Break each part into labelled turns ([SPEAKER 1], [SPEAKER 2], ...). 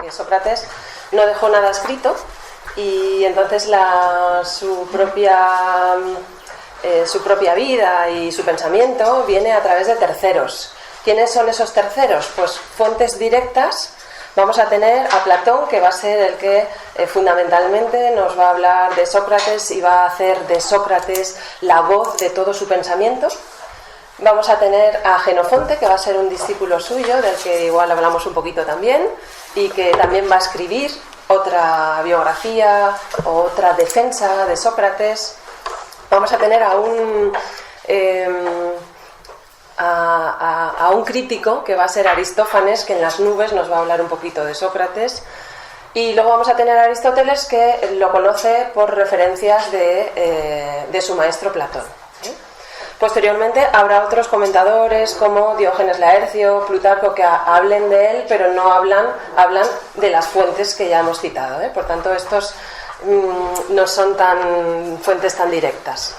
[SPEAKER 1] porque Sócrates no dejó nada escrito y entonces su propia vida y su pensamiento viene a través de terceros. ¿Quiénes son esos terceros? Pues fuentes directas. Vamos a tener a Platón, que va a ser el que fundamentalmente nos va a hablar de Sócrates y va a hacer de Sócrates la voz de todo su pensamiento. Vamos a tener a Jenofonte, que va a ser un discípulo suyo, del que igual hablamos un poquito también, y que también va a escribir otra biografía o otra defensa de Sócrates. Vamos a tener a un crítico que va a ser Aristófanes, que en las nubes nos va a hablar un poquito de Sócrates, y luego vamos a tener a Aristóteles, que lo conoce por referencias de su maestro Platón. Posteriormente habrá otros comentadores como Diógenes Laercio, Plutarco, que hablen de él, pero no hablan de las fuentes que ya hemos citado, ¿eh? Por tanto, estos no son fuentes tan directas.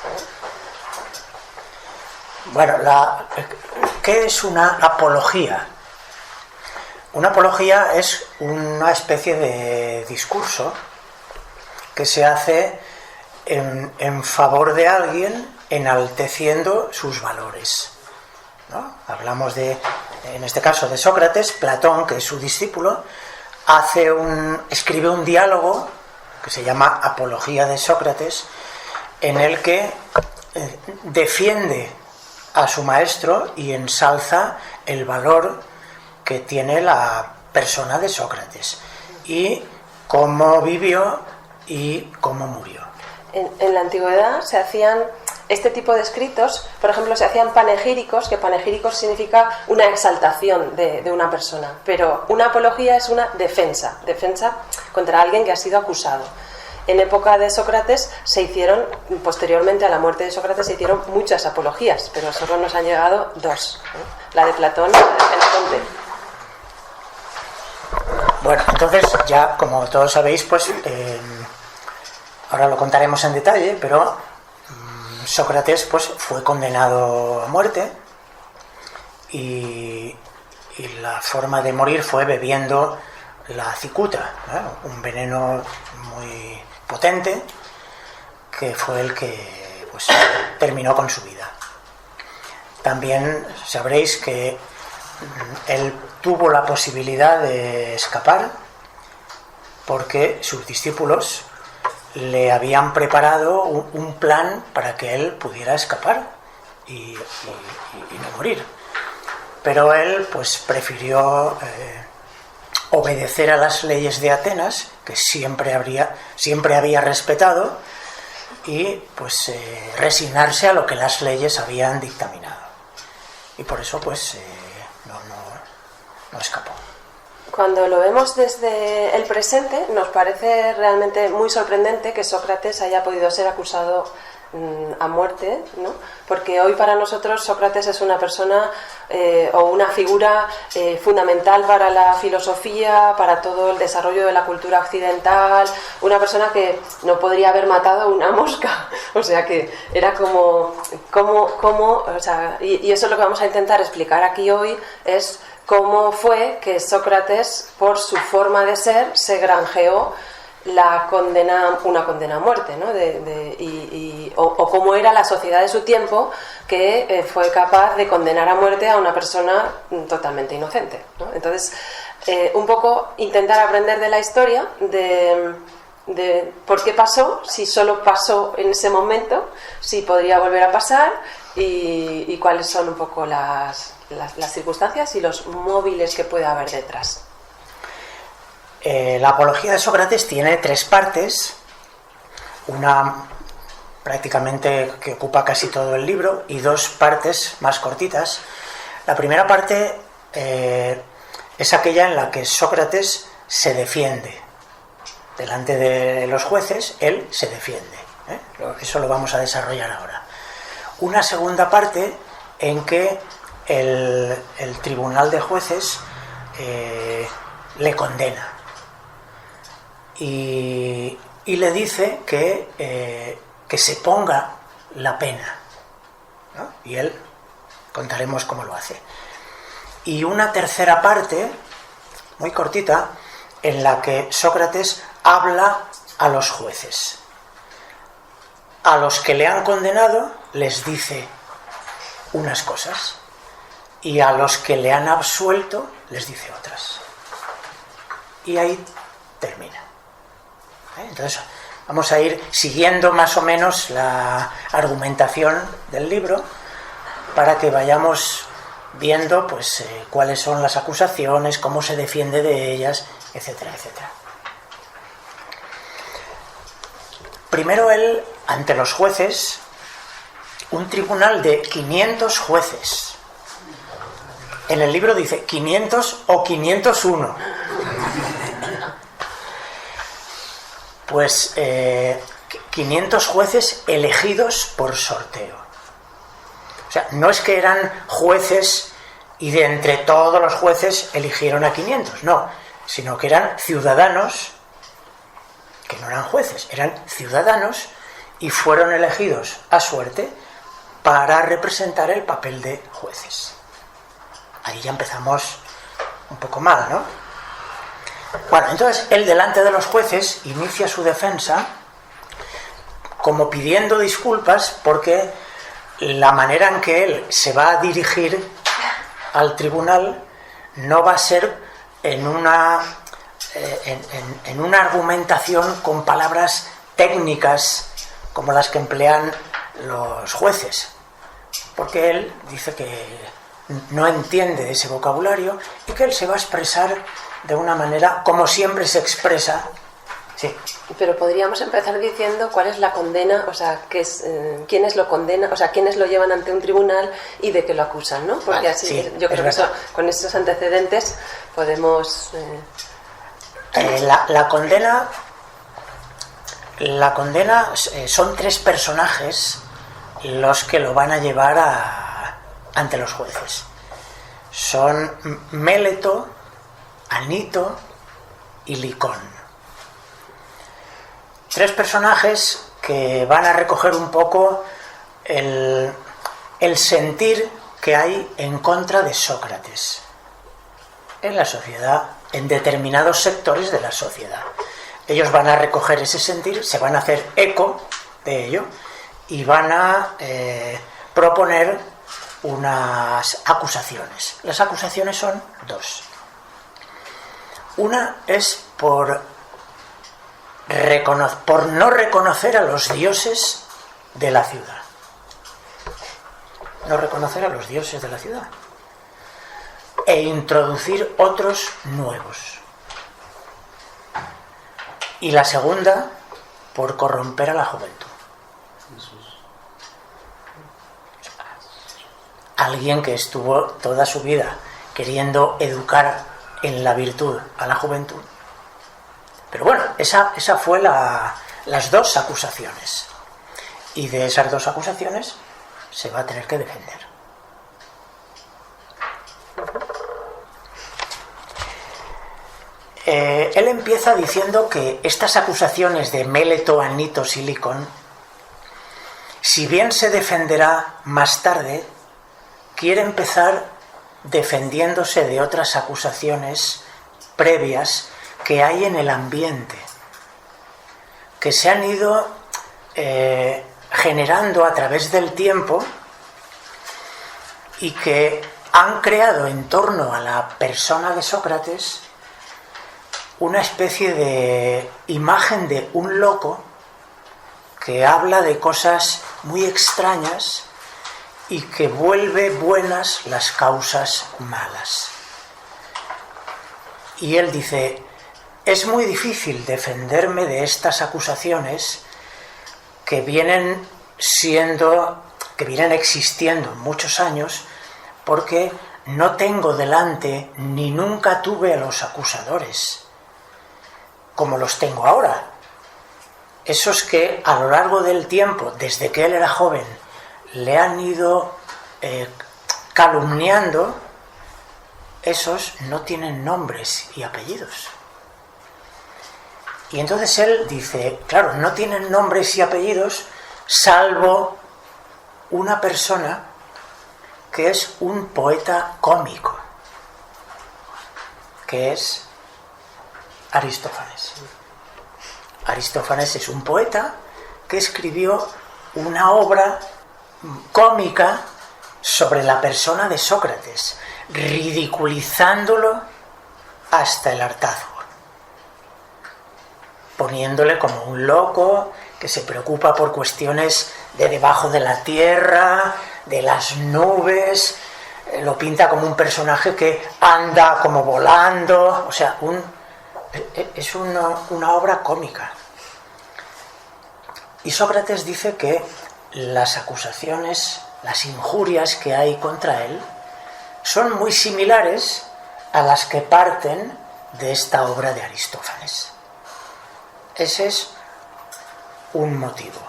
[SPEAKER 2] Bueno, ¿qué es una apología? Una apología es una especie de discurso que se hace en favor de alguien, enalteciendo sus valores, ¿no? Hablamos en este caso de Sócrates. Platón, que es su discípulo, escribe un diálogo que se llama Apología de Sócrates, en el que defiende a su maestro y ensalza el valor que tiene la persona de Sócrates y cómo vivió y cómo murió.
[SPEAKER 1] En la antigüedad se hacían este tipo de escritos, por ejemplo, se hacían panegíricos, que panegíricos significa una exaltación de una persona, pero una apología es una defensa contra alguien que ha sido acusado. En época de Sócrates posteriormente a la muerte de Sócrates, se hicieron muchas apologías, pero solo nos han llegado dos, la de Platón y la de Jenofonte.
[SPEAKER 2] Bueno, entonces ya, como todos sabéis, pues ahora lo contaremos en detalle, pero Sócrates pues fue condenado a muerte y la forma de morir fue bebiendo la cicuta, ¿no? Un veneno muy potente que fue el que pues terminó con su vida. También sabréis que él tuvo la posibilidad de escapar porque sus discípulos le habían preparado un plan para que él pudiera escapar y no morir. Pero él pues prefirió obedecer a las leyes de Atenas, que siempre había respetado, y pues resignarse a lo que las leyes habían dictaminado. Y por eso pues no escapó.
[SPEAKER 1] Cuando lo vemos desde el presente, nos parece realmente muy sorprendente que Sócrates haya podido ser acusado a muerte, ¿no? Porque hoy para nosotros Sócrates es una persona o una figura fundamental para la filosofía, para todo el desarrollo de la cultura occidental, una persona que no podría haber matado una mosca, o sea que era como o sea, y eso es lo que vamos a intentar explicar aquí hoy, es cómo fue que Sócrates, por su forma de ser, se granjeó una condena a muerte, ¿no? O cómo era la sociedad de su tiempo, que fue capaz de condenar a muerte a una persona totalmente inocente, ¿no? Entonces, un poco intentar aprender de la historia, de por qué pasó, si solo pasó en ese momento, si podría volver a pasar y cuáles son un poco las circunstancias y los móviles que puede haber detrás.
[SPEAKER 2] La apología de Sócrates tiene 3 partes, una prácticamente que ocupa casi todo el libro y 2 partes más cortitas. La primera parte es aquella en la que Sócrates se defiende. Delante de los jueces, él se defiende. Eso lo vamos a desarrollar ahora. Una segunda parte en que el tribunal de jueces le condena y le dice que se ponga la pena, ¿no? Y él contaremos cómo lo hace. Y una tercera parte, muy cortita, en la que Sócrates habla a los jueces. A los que le han condenado les dice unas cosas y a los que le han absuelto les dice otras. Y ahí termina. Entonces vamos a ir siguiendo más o menos la argumentación del libro para que vayamos viendo pues cuáles son las acusaciones, cómo se defiende de ellas, etcétera, etcétera. Primero él, ante los jueces, un tribunal de 500 jueces. En el libro dice 500 o 501. Pues 500 jueces elegidos por sorteo. O sea, no es que eran jueces y de entre todos los jueces eligieron a 500, no, sino que eran ciudadanos, que no eran jueces, eran ciudadanos y fueron elegidos a suerte para representar el papel de jueces. Ahí ya empezamos un poco mal, ¿no? Bueno, entonces él delante de los jueces inicia su defensa como pidiendo disculpas porque la manera en que él se va a dirigir al tribunal no va a ser en una argumentación con palabras técnicas como las que emplean los jueces, porque él dice que no entiende ese vocabulario y que él se va a expresar de una manera como siempre se expresa. Sí.
[SPEAKER 1] Pero podríamos empezar diciendo cuál es la condena, o sea, quiénes lo condenan, o sea, quiénes lo llevan ante un tribunal y de qué lo acusan, ¿no? Porque vale, así sí, yo creo que eso, con esos antecedentes podemos...
[SPEAKER 2] La condena son 3 personajes los que lo van a llevar ante los jueces. Son Méleto, Anito y Licón. 3 personajes que van a recoger un poco el sentir que hay en contra de Sócrates en la sociedad, en determinados sectores de la sociedad. Ellos van a recoger ese sentir, se van a hacer eco de ello y van a proponer unas acusaciones. Las acusaciones son 2. Una es por no reconocer a los dioses de la ciudad. No reconocer a los dioses de la ciudad. E introducir otros nuevos. Y la segunda, por corromper a la juventud. Alguien que estuvo toda su vida queriendo educar en la virtud a la juventud. Pero bueno, esa fue las 2 acusaciones. Y de esas 2 acusaciones se va a tener que defender. Él empieza diciendo que estas acusaciones de Méleto, Anito y Licón, si bien se defenderá más tarde, quiere empezar defendiéndose de otras acusaciones previas que hay en el ambiente, que se han ido generando a través del tiempo y que han creado en torno a la persona de Sócrates una especie de imagen de un loco que habla de cosas muy extrañas y que vuelve buenas las causas malas. Y él dice, es muy difícil defenderme de estas acusaciones que vienen existiendo muchos años, porque no tengo delante ni nunca tuve a los acusadores como los tengo ahora. Esos que a lo largo del tiempo, desde que él era joven, le han ido calumniando, esos no tienen nombres y apellidos. Y entonces él dice, claro, no tienen nombres y apellidos salvo una persona que es un poeta cómico, que es Aristófanes. Aristófanes es un poeta que escribió una obra cómica sobre la persona de Sócrates, ridiculizándolo hasta el hartazgo, poniéndole como un loco que se preocupa por cuestiones de debajo de la tierra, de las nubes, lo pinta como un personaje que anda como volando, o sea, es una obra cómica. Y Sócrates dice que las acusaciones, las injurias que hay contra él, son muy similares a las que parten de esta obra de Aristófanes. Ese es un motivo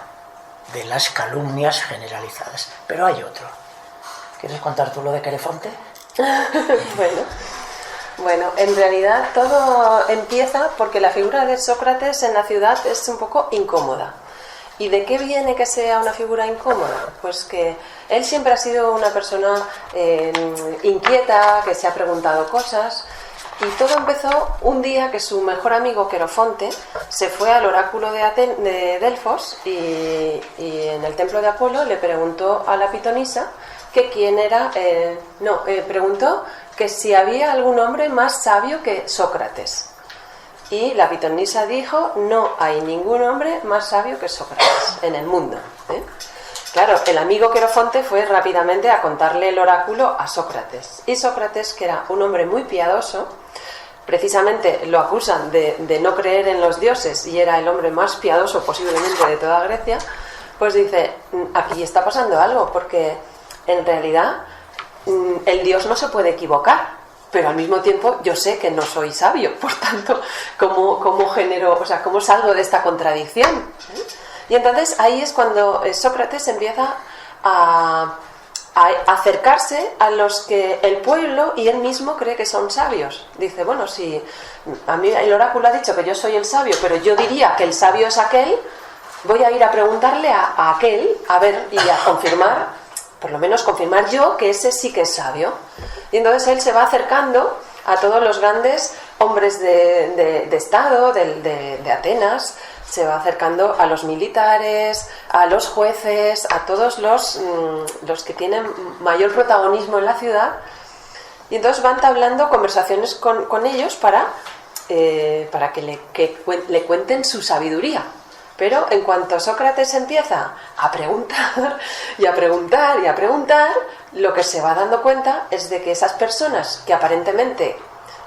[SPEAKER 2] de las calumnias generalizadas. Pero hay otro. ¿Quieres contar tú lo de Querefonte?
[SPEAKER 1] Bueno, en realidad todo empieza porque la figura de Sócrates en la ciudad es un poco incómoda. ¿Y de qué viene que sea una figura incómoda? Pues que él siempre ha sido una persona inquieta, que se ha preguntado cosas, y todo empezó un día que su mejor amigo Querofonte se fue al oráculo de Delfos y en el templo de Apolo le preguntó a la pitonisa que quién era, preguntó que si había algún hombre más sabio que Sócrates. Y la pitonisa dijo, no hay ningún hombre más sabio que Sócrates en el mundo. Claro, el amigo Querofonte fue rápidamente a contarle el oráculo a Sócrates. Y Sócrates, que era un hombre muy piadoso, precisamente lo acusan de no creer en los dioses y era el hombre más piadoso posiblemente de toda Grecia, pues dice, aquí está pasando algo, porque en realidad el dios no se puede equivocar. Pero al mismo tiempo yo sé que no soy sabio, por tanto, ¿cómo salgo de esta contradicción? Y entonces ahí es cuando Sócrates empieza a acercarse a los que el pueblo y él mismo cree que son sabios. Dice, bueno, si a mí el oráculo ha dicho que yo soy el sabio, pero yo diría que el sabio es aquel, voy a ir a preguntarle a aquel, a ver, y a confirmar, por lo menos confirmar yo que ese sí que es sabio. Y entonces él se va acercando a todos los grandes hombres de Estado, de Atenas, se va acercando a los militares, a los jueces, a todos los que tienen mayor protagonismo en la ciudad, y entonces van entablando conversaciones con ellos para que le cuenten su sabiduría. Pero en cuanto Sócrates empieza a preguntar y a preguntar y a preguntar, lo que se va dando cuenta es de que esas personas que aparentemente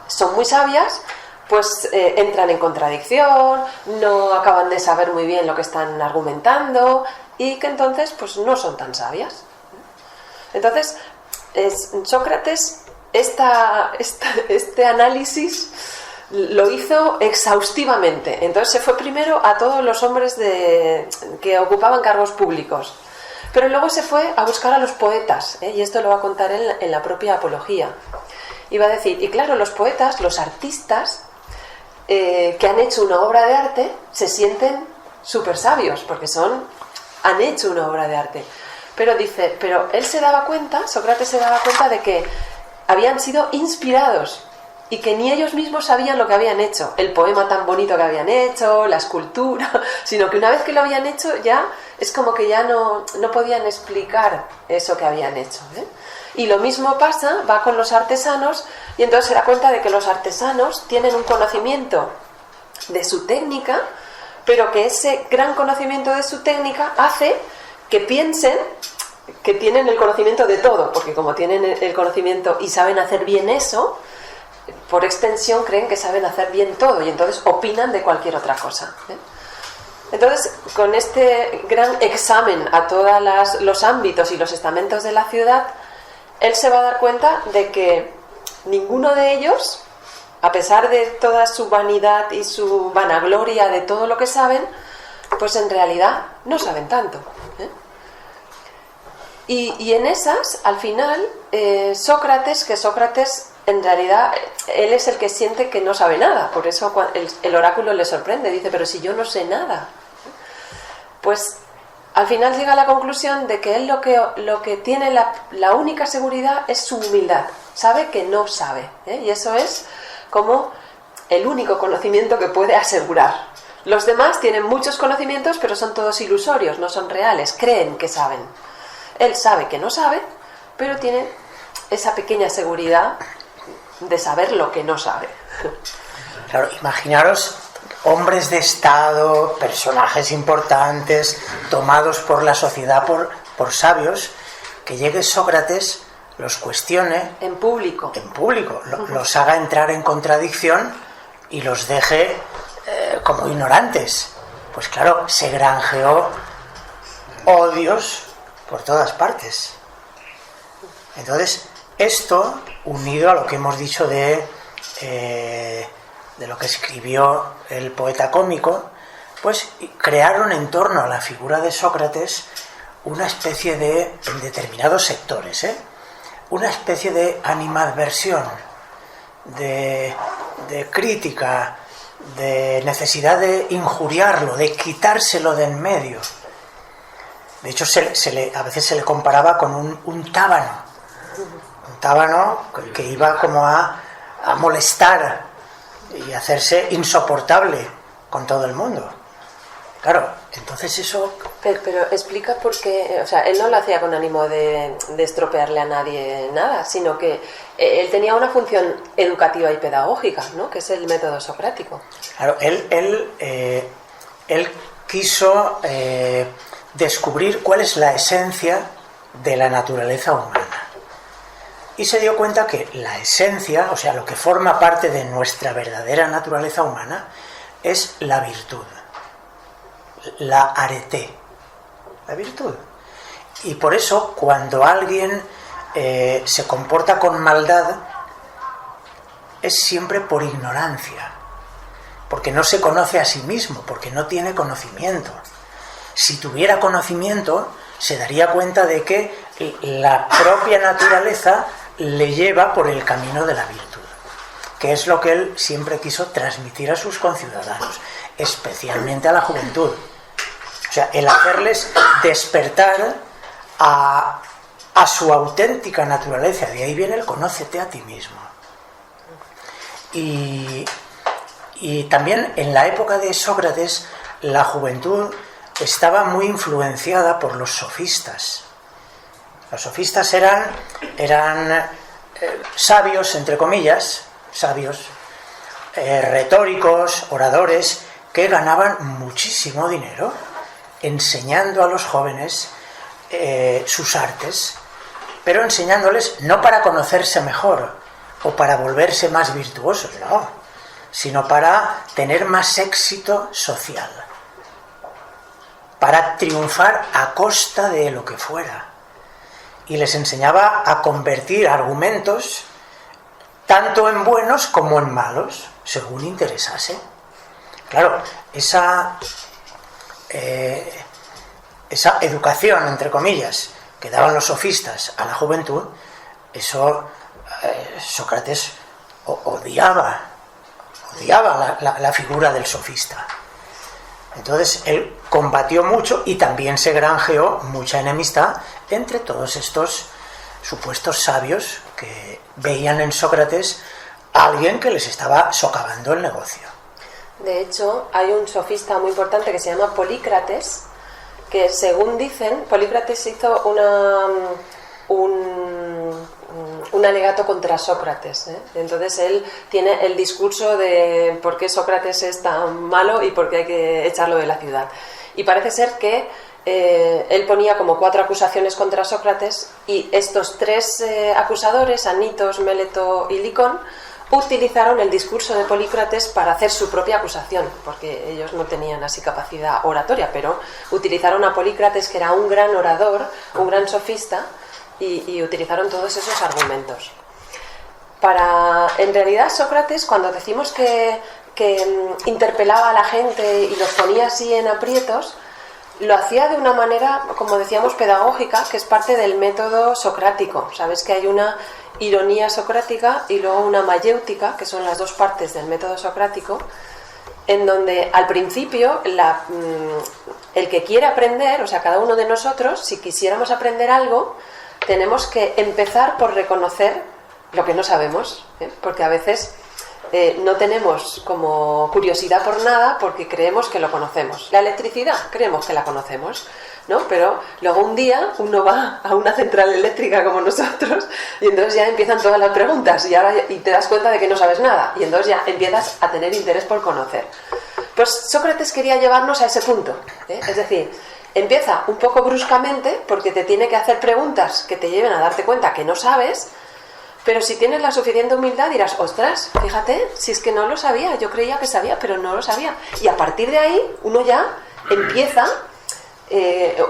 [SPEAKER 1] son muy sabias, pues entran en contradicción, no acaban de saber muy bien lo que están argumentando y que entonces pues no son tan sabias. Entonces, Sócrates este análisis lo hizo exhaustivamente. Entonces se fue primero a todos los hombres que ocupaban cargos públicos, pero luego se fue a buscar a los poetas, y esto lo va a contar él en la propia Apología. Y va a decir, y claro, los poetas, los artistas que han hecho una obra de arte se sienten súper sabios porque han hecho una obra de arte. Pero dice, él se daba cuenta, Sócrates se daba cuenta de que habían sido inspirados y que ni ellos mismos sabían lo que habían hecho, el poema tan bonito que habían hecho, la escultura, sino que una vez que lo habían hecho ya es como que ya no podían explicar eso que habían hecho, Y lo mismo va con los artesanos, y entonces se da cuenta de que los artesanos tienen un conocimiento de su técnica, pero que ese gran conocimiento de su técnica hace que piensen que tienen el conocimiento de todo, porque como tienen el conocimiento y saben hacer bien eso, por extensión creen que saben hacer bien todo y entonces opinan de cualquier otra cosa. Entonces, con este gran examen a todos los ámbitos y los estamentos de la ciudad, él se va a dar cuenta de que ninguno de ellos, a pesar de toda su vanidad y su vanagloria de todo lo que saben, pues en realidad no saben tanto. Y en esas, al final, Sócrates en realidad él es el que siente que no sabe nada, por eso el oráculo le sorprende, dice, pero si yo no sé nada. Pues al final llega a la conclusión de que él lo que tiene la única seguridad es su humildad, sabe que no sabe, y eso es como el único conocimiento que puede asegurar. Los demás tienen muchos conocimientos, pero son todos ilusorios, no son reales, creen que saben. Él sabe que no sabe, pero tiene esa pequeña seguridad de saber lo que no sabe.
[SPEAKER 2] Claro, imaginaros hombres de Estado, personajes importantes, tomados por la sociedad por sabios, que llegue Sócrates, los cuestione
[SPEAKER 1] en público,
[SPEAKER 2] los haga entrar en contradicción y los deje como ignorantes. Pues claro, se granjeó odios por todas partes. Entonces, esto, unido a lo que hemos dicho de lo que escribió el poeta cómico, pues crearon en torno a la figura de Sócrates una especie de, en determinados sectores, una especie de animadversión, de crítica, de necesidad de injuriarlo, de quitárselo de en medio. De hecho, a veces se le comparaba con un tábano. Un tábano que iba como a molestar y hacerse insoportable con todo el mundo. Claro, entonces eso...
[SPEAKER 1] Pero explica por qué... O sea, él no lo hacía con ánimo de estropearle a nadie nada, sino que él tenía una función educativa y pedagógica, ¿no? Que es el método socrático.
[SPEAKER 2] Claro, él quiso descubrir cuál es la esencia de la naturaleza humana. Y se dio cuenta que la esencia, o sea, lo que forma parte de nuestra verdadera naturaleza humana, es la virtud. La arete, la virtud. Y por eso, cuando alguien se comporta con maldad, es siempre por ignorancia, porque no se conoce a sí mismo, porque no tiene conocimiento. Si tuviera conocimiento, se daría cuenta de que la propia naturaleza le lleva por el camino de la virtud, que es lo que él siempre quiso transmitir a sus conciudadanos, especialmente a la juventud. O sea, el hacerles despertar a su auténtica naturaleza. De ahí viene el conócete a ti mismo. Y también en la época de Sócrates, la juventud estaba muy influenciada por los sofistas. Los sofistas eran sabios, entre comillas, sabios, retóricos, oradores, que ganaban muchísimo dinero enseñando a los jóvenes sus artes, pero enseñándoles no para conocerse mejor o para volverse más virtuosos, no, sino para tener más éxito social, para triunfar a costa de lo que fuera. Y les enseñaba a convertir argumentos tanto en buenos como en malos, según interesase. Claro, esa educación, entre comillas, que daban los sofistas a la juventud, eso Sócrates odiaba la figura del sofista. Entonces él combatió mucho y también se granjeó mucha enemistad entre todos estos supuestos sabios que veían en Sócrates a alguien que les estaba socavando el negocio.
[SPEAKER 1] De hecho, hay un sofista muy importante que se llama Polícrates, que según dicen, Polícrates hizo un alegato contra Sócrates, ¿eh? Entonces él tiene el discurso de por qué Sócrates es tan malo y por qué hay que echarlo de la ciudad. Y parece ser que él ponía como 4 acusaciones contra Sócrates y estos 3 acusadores, Anitos, Méleto y Licón, utilizaron el discurso de Polícrates para hacer su propia acusación, porque ellos no tenían así capacidad oratoria, pero utilizaron a Polícrates, que era un gran orador, un gran sofista, y utilizaron todos esos argumentos. En realidad, Sócrates, cuando decimos que interpelaba a la gente y los ponía así en aprietos, lo hacía de una manera, como decíamos, pedagógica, que es parte del método socrático. Sabes que hay una ironía socrática y luego una mayéutica, que son las 2 partes del método socrático, en donde al principio el que quiere aprender, o sea, cada uno de nosotros, si quisiéramos aprender algo, tenemos que empezar por reconocer lo que no sabemos, ¿eh? Porque a veces no tenemos como curiosidad por nada porque creemos que lo conocemos. La electricidad, creemos que la conocemos, ¿no? Pero luego un día uno va a una central eléctrica como nosotros y entonces ya empiezan todas las preguntas y te das cuenta de que no sabes nada y entonces ya empiezas a tener interés por conocer. Pues Sócrates quería llevarnos a ese punto, ¿eh? Es decir, empieza un poco bruscamente porque te tiene que hacer preguntas que te lleven a darte cuenta que no sabes, pero si tienes la suficiente humildad dirás, ostras, fíjate, si es que no lo sabía, yo creía que sabía, pero no lo sabía. Y a partir de ahí uno ya empieza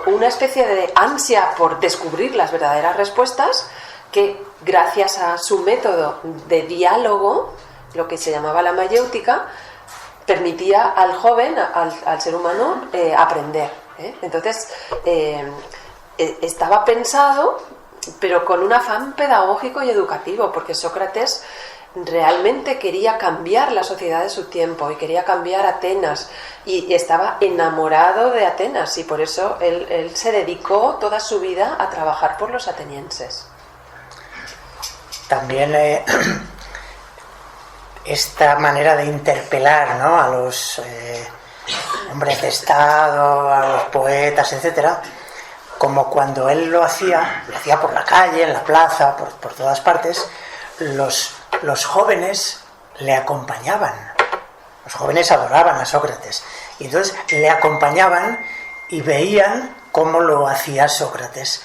[SPEAKER 1] una especie de ansia por descubrir las verdaderas respuestas que gracias a su método de diálogo, lo que se llamaba la mayéutica, permitía al joven, al ser humano, aprender, ¿eh? Entonces, estaba pensado pero con un afán pedagógico y educativo, porque Sócrates realmente quería cambiar la sociedad de su tiempo y quería cambiar Atenas y estaba enamorado de Atenas y por eso él se dedicó toda su vida a trabajar por los atenienses.
[SPEAKER 2] También esta manera de interpelar, ¿no?, a los hombres de Estado, a los poetas, etcétera, como cuando él lo hacía por la calle, en la plaza, por todas partes, los jóvenes le acompañaban. Los jóvenes adoraban a Sócrates. Y entonces le acompañaban y veían cómo lo hacía Sócrates.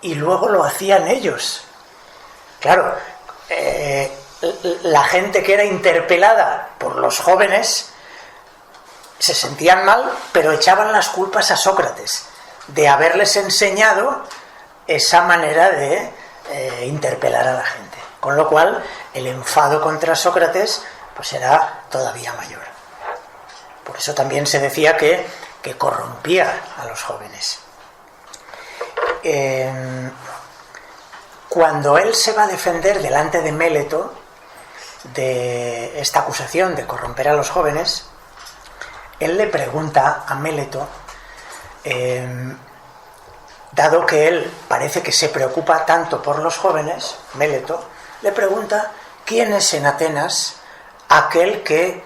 [SPEAKER 2] Y luego lo hacían ellos. Claro, la gente que era interpelada por los jóvenes se sentían mal, pero echaban las culpas a Sócrates de haberles enseñado esa manera de interpelar a la gente, con lo cual el enfado contra Sócrates pues era todavía mayor. Por eso también se decía que corrompía a los jóvenes. Cuando él se va a defender delante de Méleto de esta acusación de corromper a los jóvenes, él le pregunta a Méleto, dado que él parece que se preocupa tanto por los jóvenes, Méleto le pregunta quién es en Atenas aquel que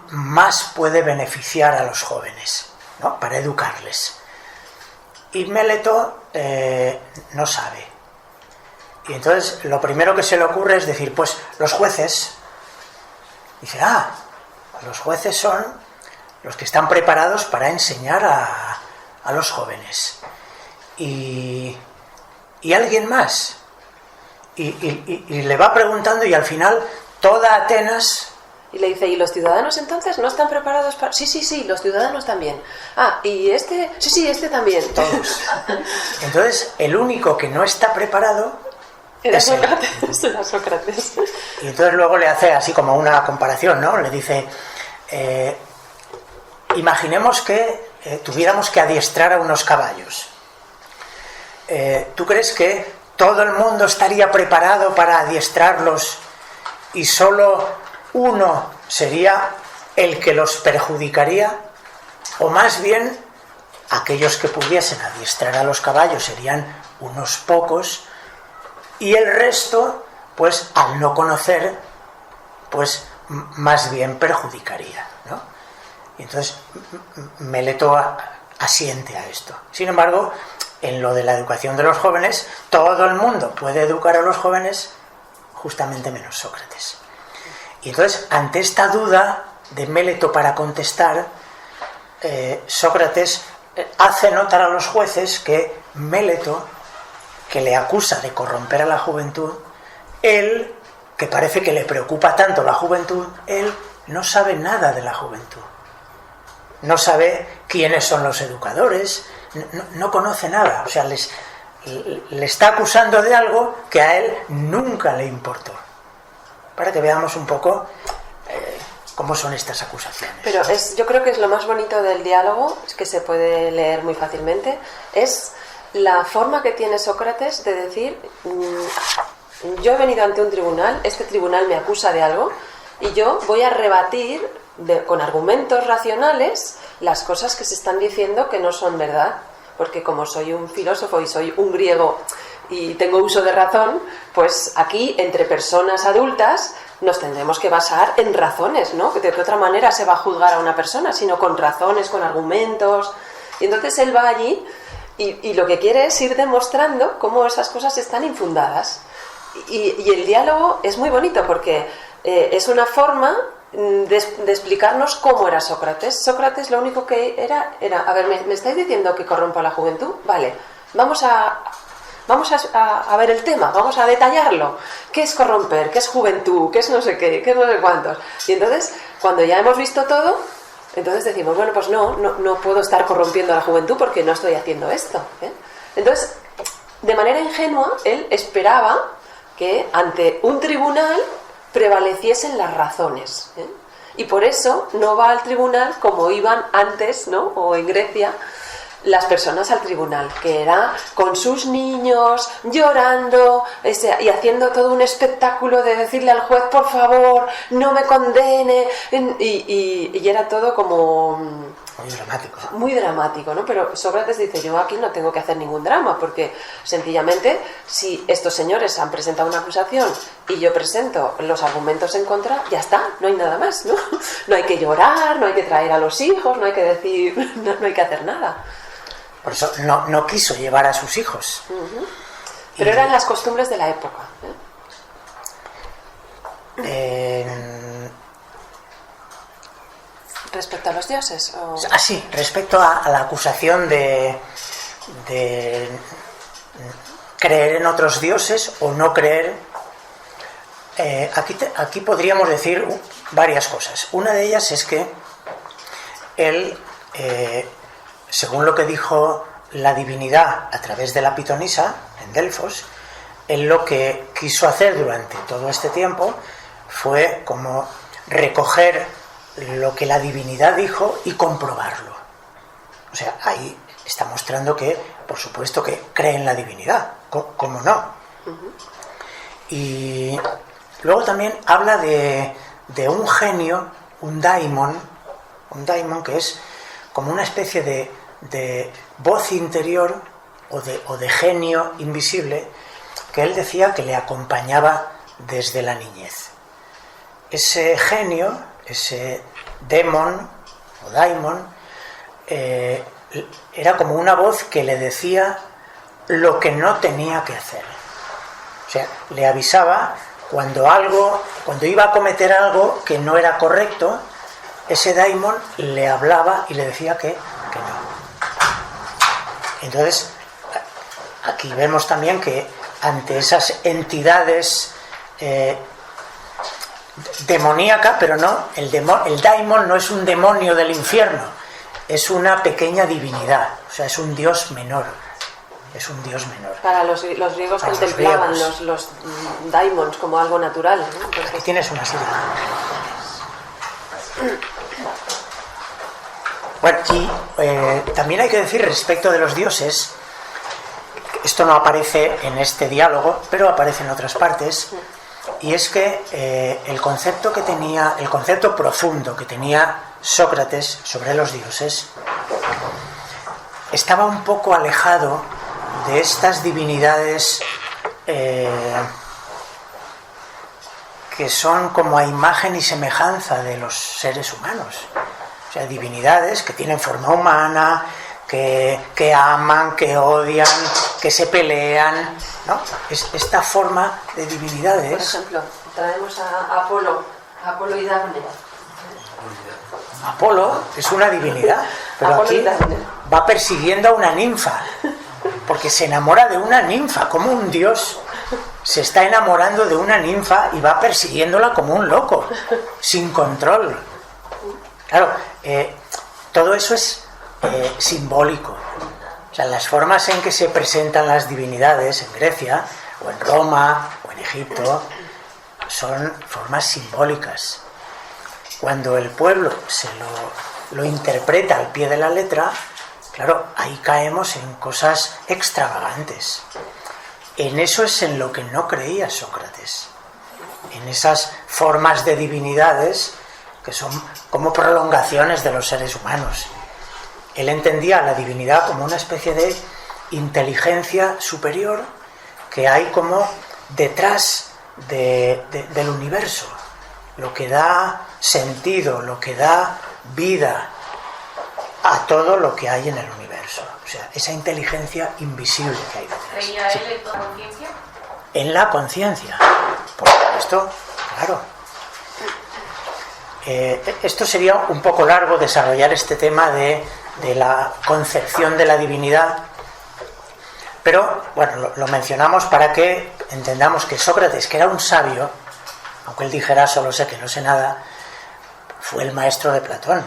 [SPEAKER 2] más puede beneficiar a los jóvenes, ¿no?, para educarles. Y Méleto no sabe. Y entonces lo primero que se le ocurre es decir, pues los jueces. Dice, los jueces son los que están preparados para enseñar a los jóvenes. Y alguien más. Y le va preguntando y al final toda Atenas...
[SPEAKER 1] Y le dice, ¿y los ciudadanos entonces no están preparados para...? Sí, los ciudadanos también. ¿Y este? Sí, este también.
[SPEAKER 2] Todos. Entonces, el único que no está preparado
[SPEAKER 1] era Sócrates. Era Sócrates.
[SPEAKER 2] Y entonces luego le hace así como una comparación, ¿no? Le dice, imaginemos que tuviéramos que adiestrar a unos caballos. ¿Tú crees que todo el mundo estaría preparado para adiestrarlos y solo uno sería el que los perjudicaría? O más bien, aquellos que pudiesen adiestrar a los caballos serían unos pocos y el resto, pues al no conocer, pues más bien perjudicaría, ¿no? Y entonces Méleto asiente a esto. Sin embargo, en lo de la educación de los jóvenes, todo el mundo puede educar a los jóvenes, justamente menos Sócrates. Y entonces, ante esta duda de Méleto para contestar, Sócrates hace notar a los jueces que Méleto, que le acusa de corromper a la juventud, él, que parece que le preocupa tanto la juventud, él no sabe nada de la juventud. No sabe quiénes son los educadores, no conoce nada. O sea, le está acusando de algo que a él nunca le importó. Para que veamos un poco cómo son estas acusaciones.
[SPEAKER 1] Pero yo creo que es lo más bonito del diálogo, es que se puede leer muy fácilmente, es la forma que tiene Sócrates de decir, yo he venido ante un tribunal, este tribunal me acusa de algo y yo voy a rebatir con argumentos racionales las cosas que se están diciendo que no son verdad, porque como soy un filósofo y soy un griego y tengo uso de razón, pues aquí entre personas adultas nos tendremos que basar en razones, ¿no? De qué otra manera se va a juzgar a una persona, sino con razones, con argumentos. Y entonces él va allí y lo que quiere es ir demostrando cómo esas cosas están infundadas. Y el diálogo es muy bonito porque es una forma de explicarnos cómo era Sócrates. Sócrates lo único que era a ver, ¿me estáis diciendo que corrompo a la juventud? Vale, vamos a ver el tema, vamos a detallarlo. ¿Qué es corromper? ¿Qué es juventud? ¿Qué es no sé qué? ¿Qué es no sé cuántos? Y entonces, cuando ya hemos visto todo, entonces decimos, bueno, pues no puedo estar corrompiendo a la juventud porque no estoy haciendo esto, ¿eh? Entonces, de manera ingenua, él esperaba que ante un tribunal prevaleciesen las razones, ¿eh? Y por eso no va al tribunal como iban antes, ¿no? O en Grecia, las personas al tribunal, que era con sus niños, llorando y haciendo todo un espectáculo de decirle al juez, por favor, no me condene, y era todo como muy dramático, ¿no? Pero Sócrates dice, yo aquí no tengo que hacer ningún drama, porque sencillamente si estos señores han presentado una acusación y yo presento los argumentos en contra, ya está, no hay nada más, ¿no? No hay que llorar, no hay que traer a los hijos, no hay que decir, no hay que hacer nada.
[SPEAKER 2] Por eso no quiso llevar a sus hijos.
[SPEAKER 1] Uh-huh. Pero eran las costumbres de la época, ¿respecto a los dioses? ¿O?
[SPEAKER 2] Sí, respecto a la acusación de creer en otros dioses o no creer. Aquí podríamos decir varias cosas. Una de ellas es que él, según lo que dijo la divinidad a través de la pitonisa en Delfos, él lo que quiso hacer durante todo este tiempo fue como recoger lo que la divinidad dijo y comprobarlo. O sea, ahí está mostrando que, por supuesto, que cree en la divinidad. ¿Cómo no? Uh-huh. Y luego también habla de un genio, un daimon que es como una especie de voz interior o de genio invisible que él decía que le acompañaba desde la niñez. Ese genio, ese demon o daimon, era como una voz que le decía lo que no tenía que hacer. O sea, le avisaba cuando iba a cometer algo que no era correcto. Ese daimon le hablaba y le decía que no. Entonces, aquí vemos también que ante esas entidades demoníacas, pero no, el daimon no es un demonio del infierno, es una pequeña divinidad, o sea, es un dios menor. Es un dios menor.
[SPEAKER 1] Para los griegos contemplaban los daimons como algo natural, ¿no? Entonces...
[SPEAKER 2] Aquí tienes una serie. Bueno, y también hay que decir respecto de los dioses, esto no aparece en este diálogo, pero aparece en otras partes, y es que el concepto profundo que tenía Sócrates sobre los dioses estaba un poco alejado de estas divinidades que son como a imagen y semejanza de los seres humanos. O sea, divinidades que tienen forma humana, que aman, que odian, que se pelean, ¿no? Esta forma de divinidades.
[SPEAKER 1] Por ejemplo, traemos a Apolo y Dafne.
[SPEAKER 2] Apolo es una divinidad, pero
[SPEAKER 1] Apolo
[SPEAKER 2] aquí va persiguiendo a una ninfa, porque se enamora de una ninfa, como un dios se está enamorando de una ninfa y va persiguiéndola como un loco, sin control. Claro, todo eso es simbólico. O sea, las formas en que se presentan las divinidades en Grecia, o en Roma, o en Egipto, son formas simbólicas. Cuando el pueblo se lo interpreta al pie de la letra, claro, ahí caemos en cosas extravagantes. En eso es en lo que no creía Sócrates, en esas formas de divinidades que son como prolongaciones de los seres humanos. Él entendía la divinidad como una especie de inteligencia superior que hay como detrás del universo, lo que da sentido, lo que da vida a todo lo que hay en el universo. O sea, esa inteligencia invisible que hay detrás.
[SPEAKER 3] ¿Creía él en la conciencia?
[SPEAKER 2] En la conciencia, por supuesto, claro. Esto sería un poco largo desarrollar este tema de la concepción de la divinidad, pero bueno, lo mencionamos para que entendamos que Sócrates, que era un sabio, aunque él dijera solo sé que no sé nada, fue el maestro de Platón,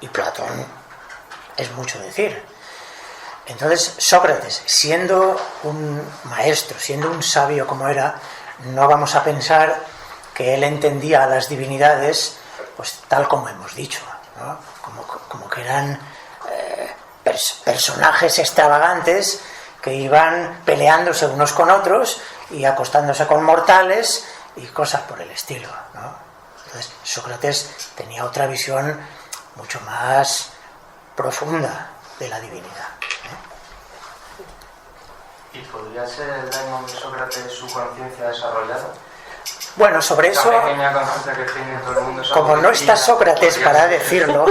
[SPEAKER 2] y Platón es mucho decir. Entonces Sócrates, siendo un maestro, siendo un sabio como era, no vamos a pensar que él entendía a las divinidades pues tal como hemos dicho, ¿no? Como que eran personajes extravagantes que iban peleándose unos con otros y acostándose con mortales y cosas por el estilo, ¿no? Entonces Sócrates tenía otra visión mucho más profunda de la divinidad.
[SPEAKER 4] ¿Y podría ser el daimon de Sócrates su conciencia desarrollada?
[SPEAKER 2] Bueno, sobre eso, como no está Sócrates para decirlo,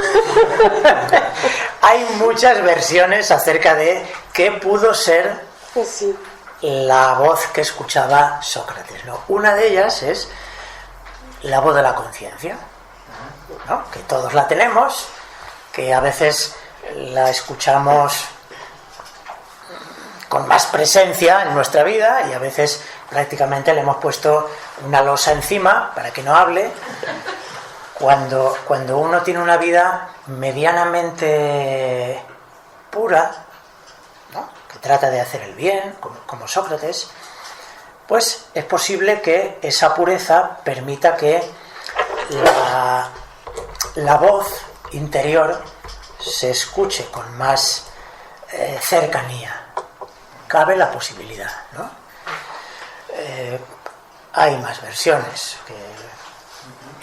[SPEAKER 2] hay muchas versiones acerca de qué pudo ser la voz que escuchaba Sócrates, ¿no? Una de ellas es la voz de la conciencia, ¿no? Que todos la tenemos, que a veces la escuchamos con más presencia en nuestra vida y a veces prácticamente le hemos puesto una losa encima para que no hable. Cuando uno tiene una vida medianamente pura, ¿no? Que trata de hacer el bien, como Sócrates, pues es posible que esa pureza permita que la voz interior se escuche con más cercanía. Cabe la posibilidad, ¿no? Hay más versiones. Que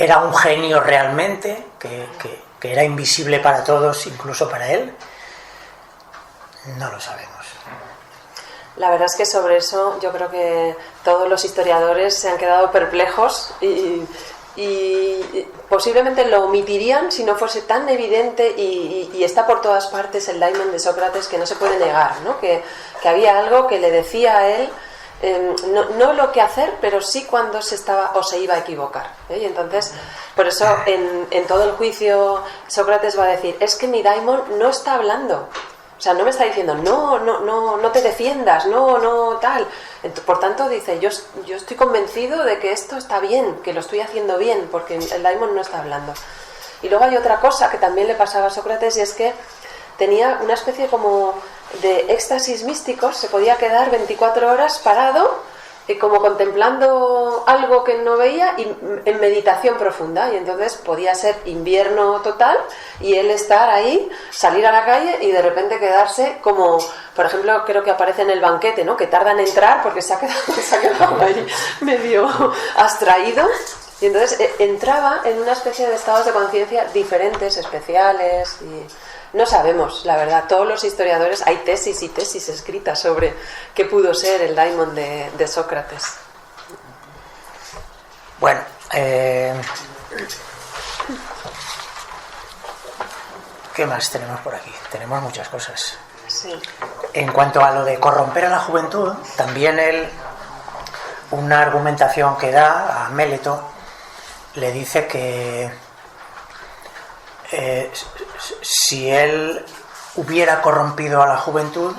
[SPEAKER 2] era un genio realmente, que era invisible para todos, incluso para él. No lo sabemos.
[SPEAKER 1] La verdad es que sobre eso yo creo que todos los historiadores se han quedado perplejos y posiblemente lo omitirían si no fuese tan evidente y está por todas partes el daimon de Sócrates, que no se puede negar, ¿no? Que había algo que le decía a él, no lo que hacer, pero sí cuando se estaba o se iba a equivocar, ¿eh? Y entonces, por eso en todo el juicio Sócrates va a decir, es que mi daimon no está hablando. O sea, no me está diciendo, no te defiendas, no tal. Por tanto, dice, yo estoy convencido de que esto está bien, que lo estoy haciendo bien, porque el daimon no está hablando. Y luego hay otra cosa que también le pasaba a Sócrates, y es que tenía una especie como de éxtasis místicos, se podía quedar 24 horas parado, como contemplando algo que no veía y en meditación profunda, y entonces podía ser invierno total y él estar ahí, salir a la calle y de repente quedarse como, por ejemplo, creo que aparece en el banquete, ¿no? Que tarda en entrar porque se ha quedado ahí medio abstraído, y entonces entraba en una especie de estados de conciencia diferentes, especiales, y no sabemos, la verdad. Todos los historiadores, hay tesis y tesis escritas sobre qué pudo ser el daimon de Sócrates.
[SPEAKER 2] Bueno, ¿qué más tenemos por aquí? Tenemos muchas cosas.
[SPEAKER 1] Sí.
[SPEAKER 2] En cuanto a lo de corromper a la juventud, también él, una argumentación que da a Méleto, le dice que si él hubiera corrompido a la juventud,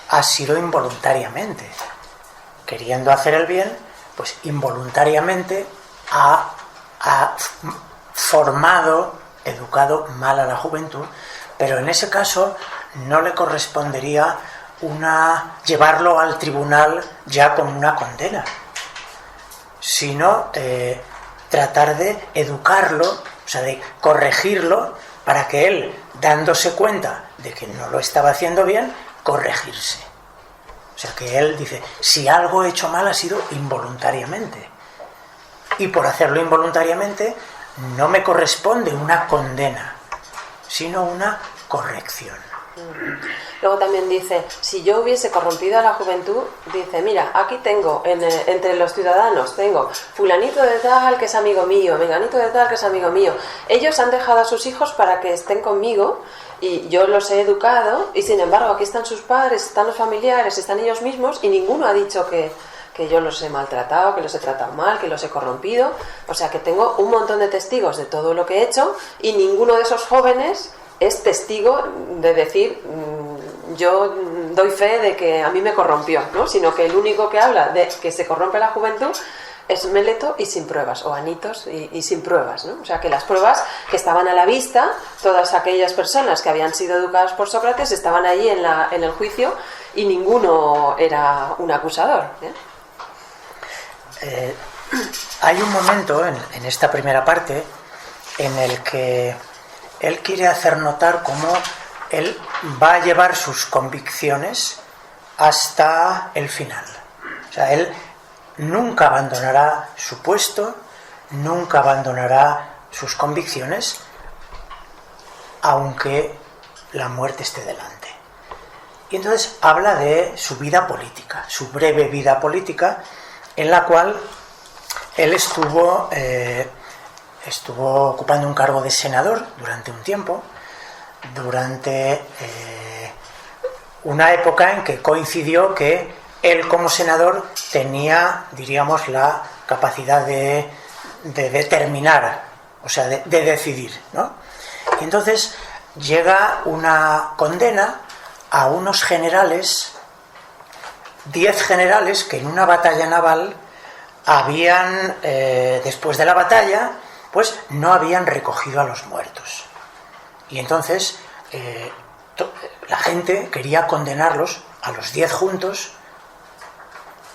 [SPEAKER 2] ha sido involuntariamente. Queriendo hacer el bien, pues involuntariamente ha formado, educado mal a la juventud, pero en ese caso no le correspondería llevarlo al tribunal ya con una condena, sino tratar de educarlo, o sea, de corregirlo para que él, dándose cuenta de que no lo estaba haciendo bien, corregirse. O sea, que él dice, si algo he hecho mal ha sido involuntariamente. Y por hacerlo involuntariamente no me corresponde una condena, sino una corrección.
[SPEAKER 1] Luego también dice, si yo hubiese corrompido a la juventud, dice, mira, aquí tengo, entre los ciudadanos, tengo fulanito de tal que es amigo mío, menganito de tal que es amigo mío. Ellos han dejado a sus hijos para que estén conmigo y yo los he educado y sin embargo aquí están sus padres, están los familiares, están ellos mismos y ninguno ha dicho que yo los he maltratado, que los he tratado mal, que los he corrompido. O sea que tengo un montón de testigos de todo lo que he hecho y ninguno de esos jóvenes es testigo de decir yo doy fe de que a mí me corrompió, ¿no? Sino que el único que habla de que se corrompe la juventud es Meleto y sin pruebas, o Anitos y sin pruebas, ¿no? O sea que las pruebas que estaban a la vista, todas aquellas personas que habían sido educadas por Sócrates estaban allí en el juicio y ninguno era un acusador,
[SPEAKER 2] Hay un momento en esta primera parte en el que él quiere hacer notar cómo él va a llevar sus convicciones hasta el final. O sea, él nunca abandonará su puesto, nunca abandonará sus convicciones, aunque la muerte esté delante. Y entonces habla de su vida política, su breve vida política, en la cual él estuvo ocupando un cargo de senador durante un tiempo, durante una época en que coincidió que él como senador tenía, diríamos, la capacidad de determinar, o sea, de decidir, ¿no? Y entonces llega una condena a unos generales, 10 generales que en una batalla naval habían, después de la batalla, pues no habían recogido a los muertos. Y entonces la gente quería condenarlos a los 10 juntos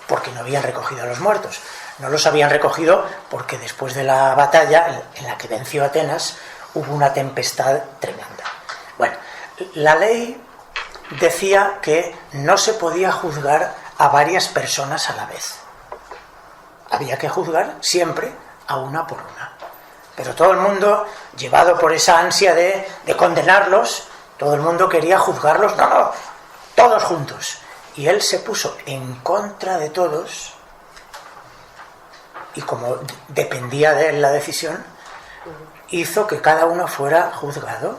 [SPEAKER 2] porque no habían recogido a los muertos. No los habían recogido porque después de la batalla en la que venció Atenas hubo una tempestad tremenda. Bueno, la ley decía que no se podía juzgar a varias personas a la vez. Había que juzgar siempre a una por una. Pero todo el mundo, llevado por esa ansia de condenarlos, todo el mundo quería juzgarlos, no, todos juntos. Y él se puso en contra de todos, y como dependía de él la decisión, hizo que cada uno fuera juzgado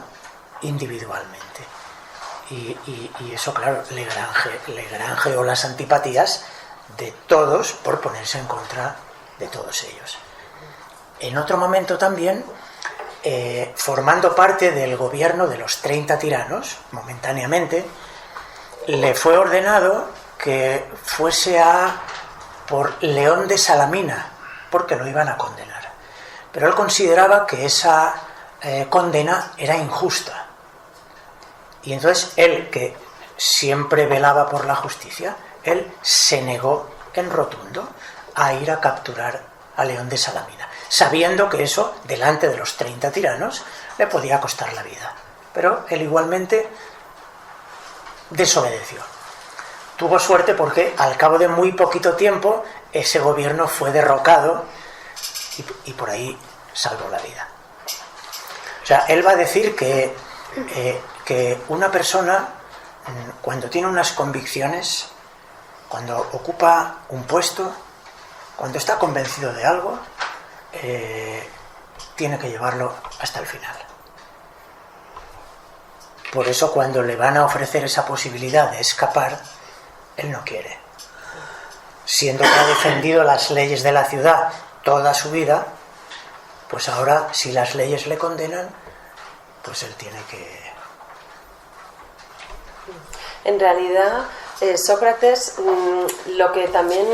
[SPEAKER 2] individualmente. Y eso, claro, le granjeó las antipatías de todos por ponerse en contra de todos ellos. En otro momento también, formando parte del gobierno de los 30 tiranos, momentáneamente, le fue ordenado que fuese por León de Salamina, porque lo iban a condenar. Pero él consideraba que esa condena era injusta. Y entonces él, que siempre velaba por la justicia, él se negó en rotundo a ir a capturar a León de Salamina, sabiendo que eso, delante de los 30 tiranos, le podía costar la vida. Pero él igualmente desobedeció. Tuvo suerte porque al cabo de muy poquito tiempo ese gobierno fue derrocado y por ahí salvó la vida. O sea, él va a decir que una persona, cuando tiene unas convicciones, cuando ocupa un puesto, cuando está convencido de algo, tiene que llevarlo hasta el final. Por eso, cuando le van a ofrecer esa posibilidad de escapar, él no quiere. Siendo que ha defendido las leyes de la ciudad toda su vida, pues ahora, si las leyes le condenan, pues él tiene que...
[SPEAKER 1] En realidad, Sócrates, lo que también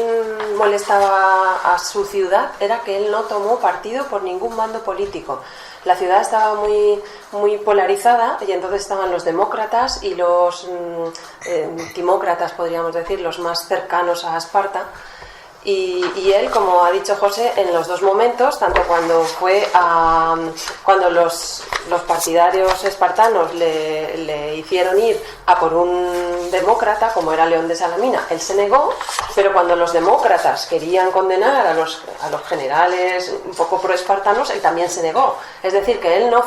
[SPEAKER 1] molestaba a su ciudad era que él no tomó partido por ningún bando político. La ciudad estaba muy, muy polarizada y entonces estaban los demócratas y los timócratas, podríamos decir, los más cercanos a Esparta. Y él, como ha dicho José, en los dos momentos, tanto cuando cuando los partidarios espartanos le hicieron ir a por un demócrata, como era León de Salamina, él se negó, pero cuando los demócratas querían condenar a los generales un poco proespartanos, él también se negó. Es decir, que él no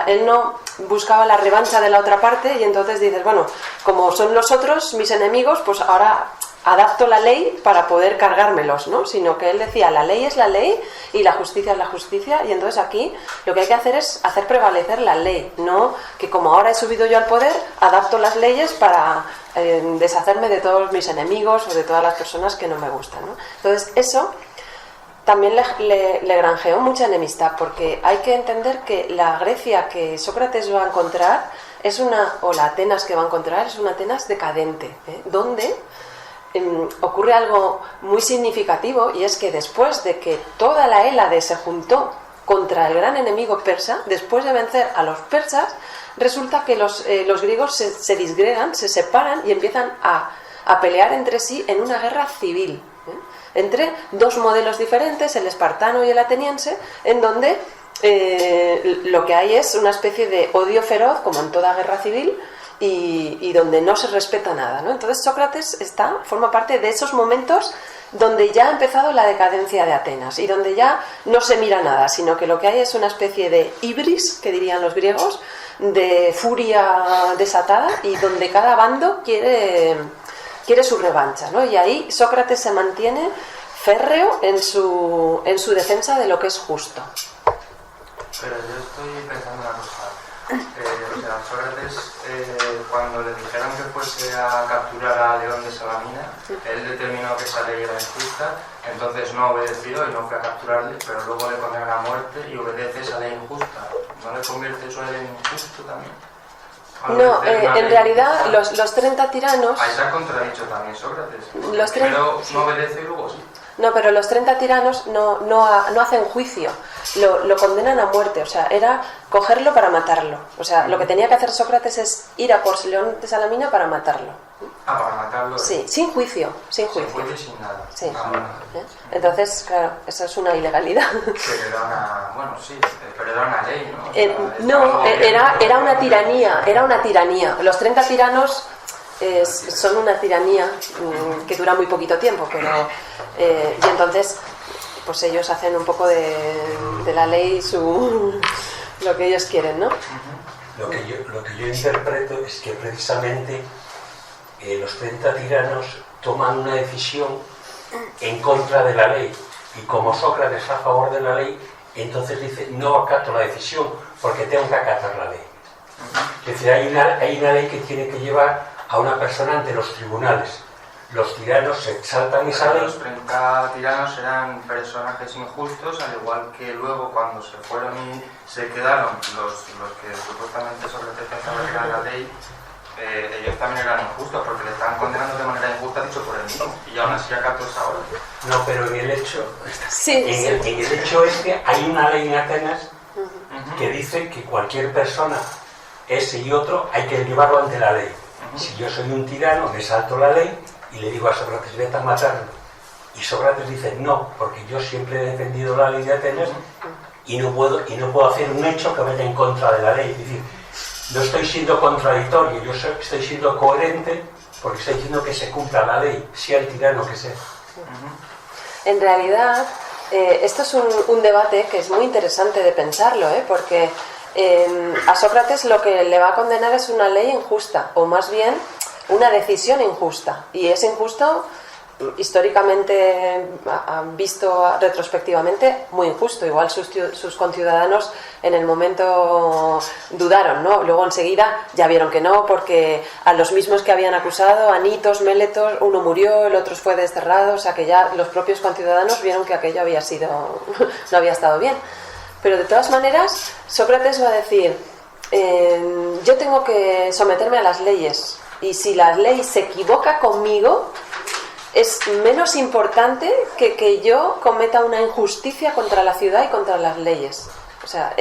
[SPEAKER 1] él no buscaba la revancha de la otra parte, y entonces dices, bueno, como son los otros mis enemigos, pues ahora adapto la ley para poder cargármelos, ¿no? Sino que él decía, la ley es la ley y la justicia es la justicia, y entonces aquí lo que hay que hacer es hacer prevalecer la ley, no que como ahora he subido yo al poder, adapto las leyes para deshacerme de todos mis enemigos o de todas las personas que no me gustan, ¿no? Entonces eso también le granjeó mucha enemistad, porque hay que entender que la Grecia que Sócrates va a encontrar o la Atenas que va a encontrar es una Atenas decadente, donde ocurre algo muy significativo, y es que después de que toda la Hélade se juntó contra el gran enemigo persa, después de vencer a los persas, resulta que los griegos se disgregan, se separan y empiezan a pelear entre sí en una guerra civil, entre dos modelos diferentes, el espartano y el ateniense, en donde lo que hay es una especie de odio feroz, como en toda guerra civil, y donde no se respeta nada, ¿no? Entonces Sócrates forma parte de esos momentos donde ya ha empezado la decadencia de Atenas y donde ya no se mira nada, sino que lo que hay es una especie de hibris, que dirían los griegos, de furia desatada, y donde cada bando quiere su revancha, ¿no? Y ahí Sócrates se mantiene férreo en su defensa de lo que es justo.
[SPEAKER 4] Pero yo estoy pensando una cosa. Sócrates, cuando le dijeron que fuese a capturar a León de Salamina, él determinó que esa ley era injusta, entonces no obedeció y no fue a capturarle, pero luego le condenan a muerte y obedece esa ley injusta. ¿No le convierte eso en injusto también?
[SPEAKER 1] No, en realidad los 30 tiranos...
[SPEAKER 4] Ahí se ha contradicho también Sócrates.
[SPEAKER 1] Primero
[SPEAKER 4] no obedece y luego sí.
[SPEAKER 1] No, pero los 30 tiranos no hacen juicio, lo condenan a muerte, o sea, era cogerlo para matarlo. O sea, lo que tenía que hacer Sócrates es ir a por León de Salamina para matarlo.
[SPEAKER 4] Ah, para matarlo.
[SPEAKER 1] Sí, sin juicio. Sin juicio
[SPEAKER 4] y sin nada.
[SPEAKER 1] Sí. Entonces, claro, eso es una ilegalidad.
[SPEAKER 4] Pero era una ley, ¿no?
[SPEAKER 1] Era una tiranía. Los 30 tiranos son una tiranía que dura muy poquito tiempo, pero y entonces pues ellos hacen un poco de la ley lo que ellos quieren, ¿no?
[SPEAKER 3] Lo que yo interpreto es que precisamente los 30 tiranos toman una decisión en contra de la ley, y como Sócrates está a favor de la ley, entonces dice, no acato la decisión porque tengo que acatar la ley. Es decir, hay una ley que tiene que llevar a una persona ante los tribunales. Los tiranos se exaltan esa ley.
[SPEAKER 4] Los 30 tiranos eran personajes injustos, al igual que luego cuando se fueron y se quedaron los que supuestamente Sócrates pensaba que era la ley, ellos también eran injustos porque le estaban condenando de manera injusta, dicho por él mismo, y aún así acató esa orden.
[SPEAKER 3] No, pero en el hecho
[SPEAKER 1] en
[SPEAKER 3] el hecho es que hay una ley en Atenas que dice que cualquier persona, ese y otro, hay que llevarlo ante la ley. Si yo soy un tirano, me salto la ley y le digo a Sócrates, vete a matarlo. Y Sócrates dice, no, porque yo siempre he defendido la ley de Atenas y no puedo hacer un hecho que vaya en contra de la ley. Es decir, no estoy siendo contradictorio, yo estoy siendo coherente porque estoy diciendo que se cumpla la ley, sea el tirano que sea.
[SPEAKER 1] En realidad, esto es un debate que es muy interesante de pensarlo, porque a Sócrates lo que le va a condenar es una ley injusta, o más bien una decisión injusta, y es injusto históricamente visto retrospectivamente, muy injusto. Igual sus conciudadanos en el momento dudaron, ¿no? Luego enseguida ya vieron que no, porque a los mismos que habían acusado, Anitos, Méletos, uno murió, el otro fue desterrado, o sea que ya los propios conciudadanos vieron que aquello no había estado bien. Pero de todas maneras, Sócrates va a decir, yo tengo que someterme a las leyes, y si la ley se equivoca conmigo, es menos importante que yo cometa una injusticia contra la ciudad y contra las leyes. O sea,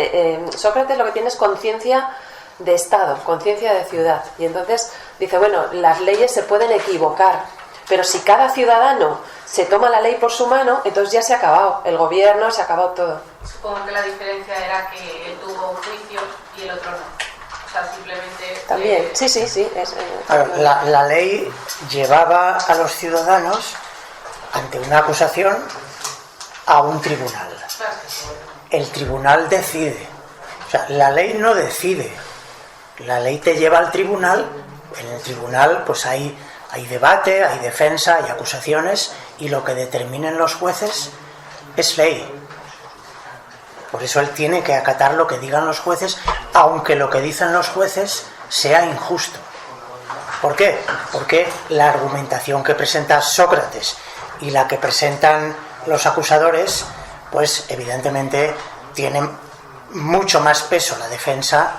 [SPEAKER 1] Sócrates lo que tiene es conciencia de Estado, conciencia de ciudad. Y entonces dice, bueno, las leyes se pueden equivocar, pero si cada ciudadano se toma la ley por su mano, entonces ya se ha acabado el gobierno, se ha acabado todo.
[SPEAKER 5] Supongo que la diferencia era que él tuvo juicios y el otro no. O sea, simplemente...
[SPEAKER 1] También, sí.
[SPEAKER 2] Claro, la ley llevaba a los ciudadanos ante una acusación a un tribunal. El tribunal decide. O sea, la ley no decide. La ley te lleva al tribunal. En el tribunal pues hay debate, hay defensa, hay acusaciones, y lo que determinen los jueces es ley. Por eso él tiene que acatar lo que digan los jueces, aunque lo que dicen los jueces sea injusto. ¿Por qué? Porque la argumentación que presenta Sócrates y la que presentan los acusadores, pues evidentemente tienen mucho más peso la defensa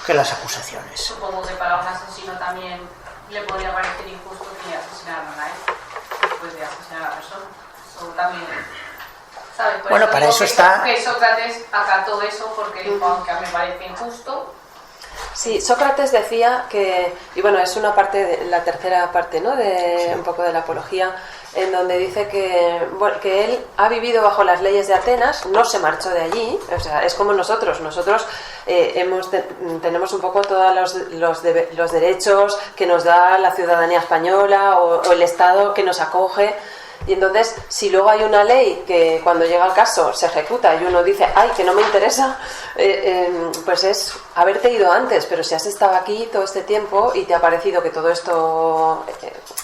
[SPEAKER 2] que las acusaciones.
[SPEAKER 5] Supongo que para un asesino también le podría parecer injusto que le asesinaran a él después de asesinar a la persona. Eso también, ¿sabes? Por
[SPEAKER 2] bueno,
[SPEAKER 5] eso
[SPEAKER 2] para
[SPEAKER 5] digo
[SPEAKER 2] eso está...
[SPEAKER 5] que Sócrates acató eso porque dijo, aunque a mí me parece injusto.
[SPEAKER 1] Sí, Sócrates decía que, y bueno, es una parte, de la tercera parte, ¿no?, de un poco de la apología, en donde dice que, bueno, que él ha vivido bajo las leyes de Atenas, no se marchó de allí, o sea, es como nosotros tenemos un poco todos los derechos que nos da la ciudadanía española o el Estado que nos acoge. Y entonces, si luego hay una ley que cuando llega el caso se ejecuta y uno dice, ay, que no me interesa, pues es haberte ido antes, pero si has estado aquí todo este tiempo y te ha parecido que todo esto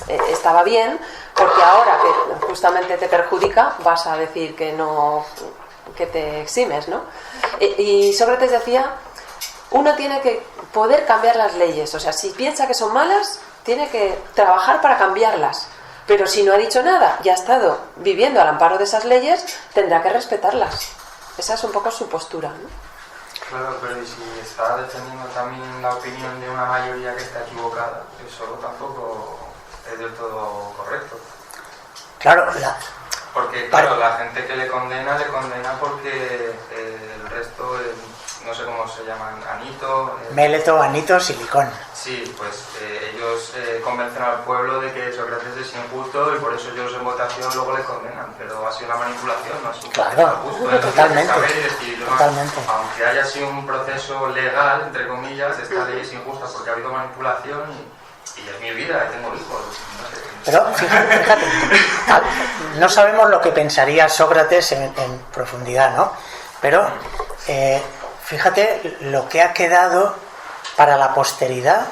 [SPEAKER 1] estaba bien, porque ahora que justamente te perjudica, vas a decir que no, que te eximes, ¿no? Y Sócrates decía, uno tiene que poder cambiar las leyes, o sea, si piensa que son malas, tiene que trabajar para cambiarlas. Pero si no ha dicho nada y ha estado viviendo al amparo de esas leyes, tendrá que respetarlas. Esa es un poco su postura, ¿no?
[SPEAKER 4] Claro, pero y si está defendiendo también la opinión de una mayoría que está equivocada, eso tampoco es del todo correcto.
[SPEAKER 2] Claro,
[SPEAKER 4] porque claro, la gente que le condena porque el resto, no sé cómo se llaman, Anito...
[SPEAKER 2] Meleto, Anito, Silicón.
[SPEAKER 4] Sí, pues ellos convencen al pueblo de que Sócrates es injusto y por eso ellos en votación luego le condenan, pero ha sido una manipulación, no ha sido un
[SPEAKER 2] claro,
[SPEAKER 4] justo.
[SPEAKER 2] Totalmente,
[SPEAKER 4] totalmente. Aunque haya sido un proceso legal, entre comillas, esta ley es injusta porque ha habido manipulación y es mi vida, tengo hijos. No sé.
[SPEAKER 2] Pero fíjate, no sabemos lo que pensaría Sócrates en profundidad, ¿no? Pero fíjate lo que ha quedado para la posteridad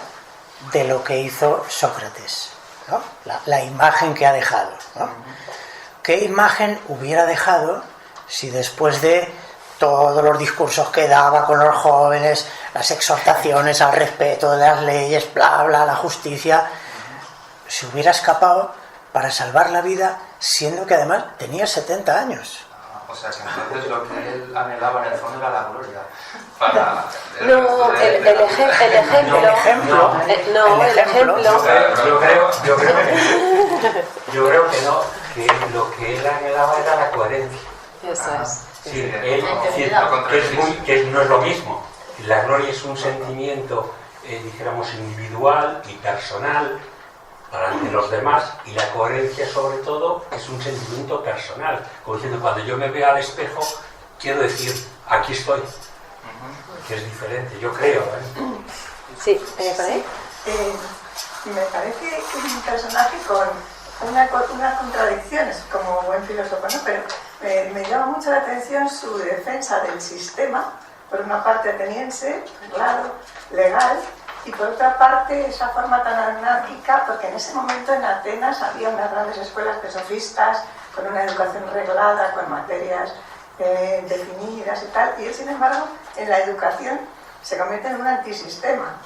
[SPEAKER 2] de lo que hizo Sócrates, ¿no? La imagen que ha dejado, ¿no? ¿Qué imagen hubiera dejado si después de todos los discursos que daba con los jóvenes, las exhortaciones al respeto de las leyes, bla, bla, la justicia, se hubiera escapado para salvar la vida, siendo que además tenía 70 años?
[SPEAKER 4] O sea, que entonces lo que él anhelaba en el fondo era la gloria.
[SPEAKER 3] Yo creo que no, que lo que él anhelaba era la coherencia.
[SPEAKER 1] Eso es.
[SPEAKER 3] Sí, que no es lo mismo. La gloria es un sentimiento, dijéramos, individual y personal para los demás, y la coherencia sobre todo es un sentimiento personal, como diciendo, cuando yo me veo al espejo quiero decir, aquí estoy, que es diferente, yo creo, ¿eh?
[SPEAKER 1] Sí, ¿para ahí?
[SPEAKER 6] Me parece que es un personaje con unas contradicciones como buen filósofo, ¿no? Pero me llama mucho la atención su defensa del sistema, por una parte ateniense, claro, legal, y por otra parte esa forma tan anárquica, porque en ese momento en Atenas había unas grandes escuelas de sofistas con una educación reglada, con materias definidas y tal, y él sin embargo en la educación se convierte en un antisistema,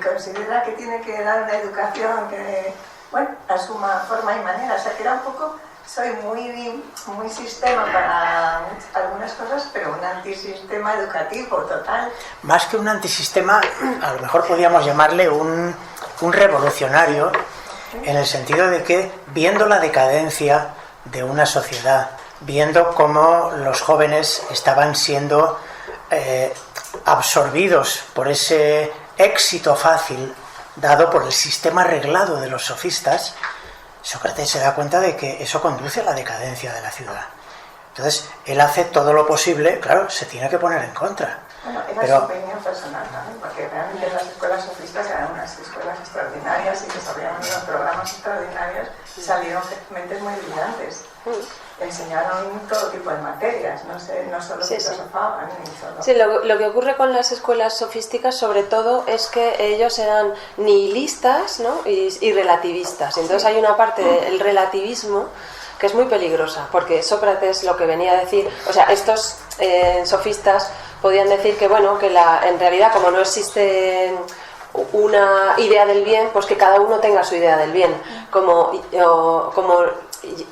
[SPEAKER 6] considera que tiene que dar una educación que, bueno, asuma forma y manera, o sea que era un poco, soy muy sistema para algunas cosas, pero un antisistema educativo total.
[SPEAKER 2] Más que un antisistema, a lo mejor podríamos llamarle un revolucionario, en el sentido de que, viendo la decadencia de una sociedad, viendo cómo los jóvenes estaban siendo absorbidos por ese éxito fácil dado por el sistema reglado de los sofistas, Sócrates se da cuenta de que eso conduce a la decadencia de la ciudad. Entonces, él hace todo lo posible, claro, se tiene que poner en contra.
[SPEAKER 6] Bueno, era
[SPEAKER 2] Pero
[SPEAKER 6] su opinión personal también, porque realmente las escuelas sofistas eran unas escuelas extraordinarias y desarrollaban unos programas extraordinarios y salieron mentes muy brillantes. Enseñaron todo tipo de materias, no solo filosofaban ni solo...
[SPEAKER 1] Sí, lo que ocurre con las escuelas sofísticas sobre todo es que ellos eran nihilistas, ¿no? y relativistas. Entonces hay una parte del relativismo que es muy peligrosa, porque Sócrates lo que venía a decir, o sea, estos sofistas podían decir que, bueno, que en realidad como no existe una idea del bien, pues que cada uno tenga su idea del bien.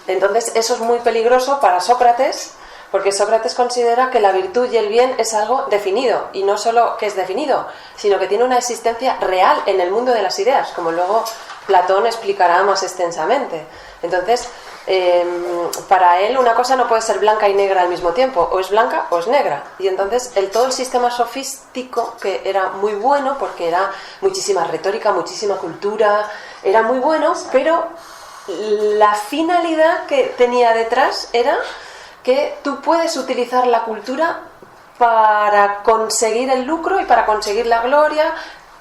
[SPEAKER 1] Entonces eso es muy peligroso para Sócrates, porque Sócrates considera que la virtud y el bien es algo definido, y no solo que es definido, sino que tiene una existencia real en el mundo de las ideas, como luego Platón explicará más extensamente. Entonces, para él una cosa no puede ser blanca y negra al mismo tiempo, o es blanca o es negra. Y entonces todo el sistema sofístico, que era muy bueno porque era muchísima retórica, muchísima cultura, era muy bueno, pero la finalidad que tenía detrás era que tú puedes utilizar la cultura para conseguir el lucro y para conseguir la gloria,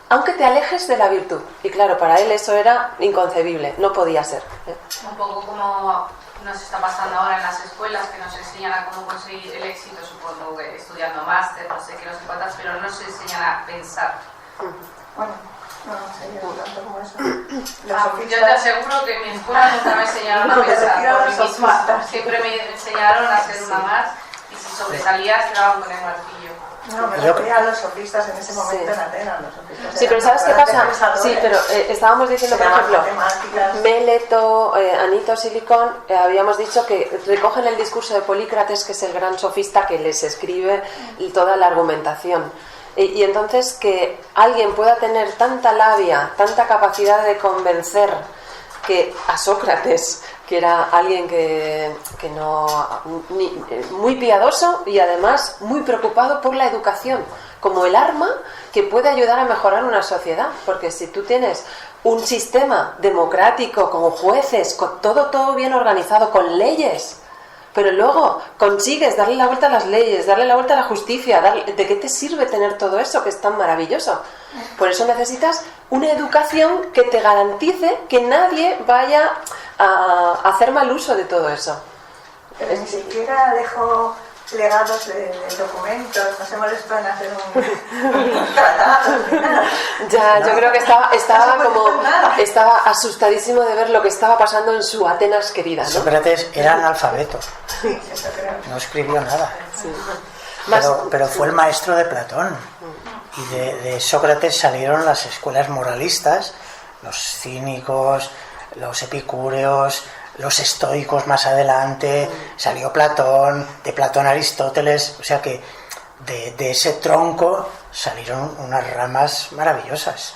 [SPEAKER 1] aunque te alejes de la virtud. Y claro, para él eso era inconcebible, no podía ser.
[SPEAKER 5] Un poco como nos está pasando ahora en las escuelas, que nos enseñan a cómo conseguir el éxito, supongo que estudiando máster, no sé qué, no sé cuántas, pero no nos enseñan a pensar.
[SPEAKER 6] Bueno, no sé, yo tanto como eso.
[SPEAKER 5] Yo te aseguro que en mi escuela nunca me enseñaron a pensar por mí misma. Siempre me enseñaron a ser una más, y si sobresalías te daban con el martillo.
[SPEAKER 6] No, me refería a los sofistas en ese momento en Atenas. Los sofistas
[SPEAKER 1] sí, pero ¿sabes qué pasa? Sí, pero estábamos diciendo, por ejemplo, Meleto, Anitos y Licón, habíamos dicho que recogen el discurso de Polícrates, que es el gran sofista que les escribe toda la argumentación. Y entonces que alguien pueda tener tanta labia, tanta capacidad de convencer, que a Sócrates, que era alguien que muy piadoso y además muy preocupado por la educación como el arma que puede ayudar a mejorar una sociedad, porque si tú tienes un sistema democrático con jueces, con todo bien organizado, con leyes, pero luego consigues darle la vuelta a las leyes, darle la vuelta a la justicia, ¿de qué te sirve tener todo eso que es tan maravilloso? Por eso necesitas una educación que te garantice que nadie vaya a hacer mal uso de todo eso.
[SPEAKER 6] Pero ni siquiera dejó legados de documentos, no se molestó en hacer un tratado ni nada.
[SPEAKER 1] Ya, yo creo que estaba asustadísimo de ver lo que estaba pasando en su Atenas querida, ¿no?
[SPEAKER 2] Sócrates era analfabeto.
[SPEAKER 6] Sí, eso creo.
[SPEAKER 2] No escribió nada.
[SPEAKER 1] Sí.
[SPEAKER 2] Pero fue el maestro de Platón. Y de Sócrates salieron las escuelas moralistas, los cínicos, los epicúreos, los estoicos más adelante, salió Platón, de Platón Aristóteles, o sea que de ese tronco salieron unas ramas maravillosas.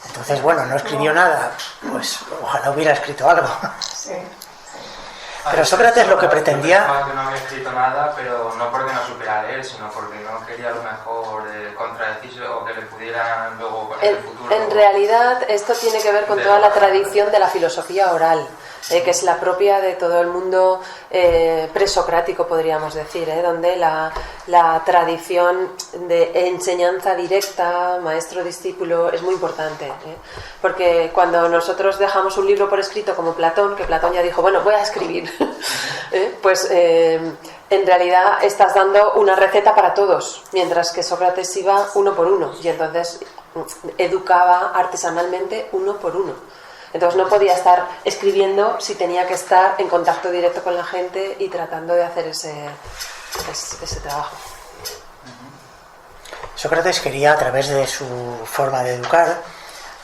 [SPEAKER 2] Entonces, bueno, no escribió nada, pues ojalá hubiera escrito algo.
[SPEAKER 6] Sí.
[SPEAKER 2] Pero Sócrates lo que pretendía...
[SPEAKER 4] Que no había escrito nada, pero no porque no supiera leer, sino porque no quería a lo mejor contradecirse o que le pudieran luego en el futuro...
[SPEAKER 1] En realidad esto tiene que ver con toda la tradición de la filosofía oral, que es la propia de todo el mundo presocrático, podríamos decir, donde la tradición de enseñanza directa, maestro-discípulo, es muy importante. Porque cuando nosotros dejamos un libro por escrito como Platón, que Platón ya dijo, bueno, voy a escribir, pues en realidad estás dando una receta para todos, mientras que Sócrates iba uno por uno, y entonces educaba artesanalmente uno por uno. Entonces no podía estar escribiendo si tenía que estar en contacto directo con la gente y tratando de hacer ese trabajo.
[SPEAKER 2] Sócrates quería, a través de su forma de educar,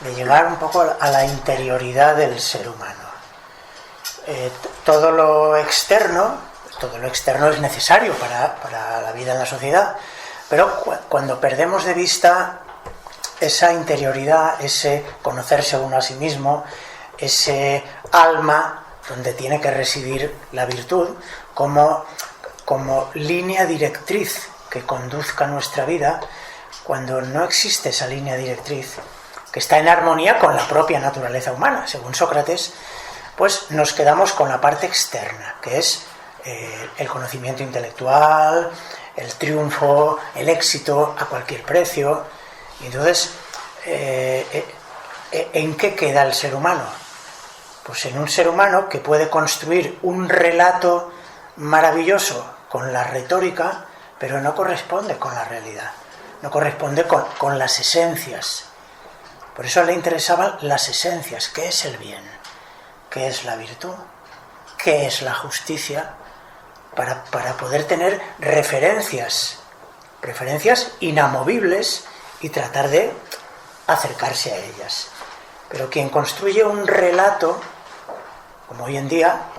[SPEAKER 2] de llegar un poco a la interioridad del ser humano. Todo lo externo es necesario para la vida en la sociedad, pero cuando perdemos de vista esa interioridad, ese conocerse uno a sí mismo, ese alma donde tiene que residir la virtud, como línea directriz que conduzca nuestra vida, cuando no existe esa línea directriz, que está en armonía con la propia naturaleza humana, según Sócrates, pues nos quedamos con la parte externa, que es el conocimiento intelectual, el triunfo, el éxito a cualquier precio. Y entonces, ¿en qué queda el ser humano? Pues en un ser humano que puede construir un relato maravilloso con la retórica, pero no corresponde con la realidad, no corresponde con las esencias. Por eso le interesaban las esencias. ¿Qué es el bien? ¿Qué es la virtud? ¿Qué es la justicia? Para poder tener referencias inamovibles y tratar de acercarse a ellas. Pero quien construye un relato, como hoy en día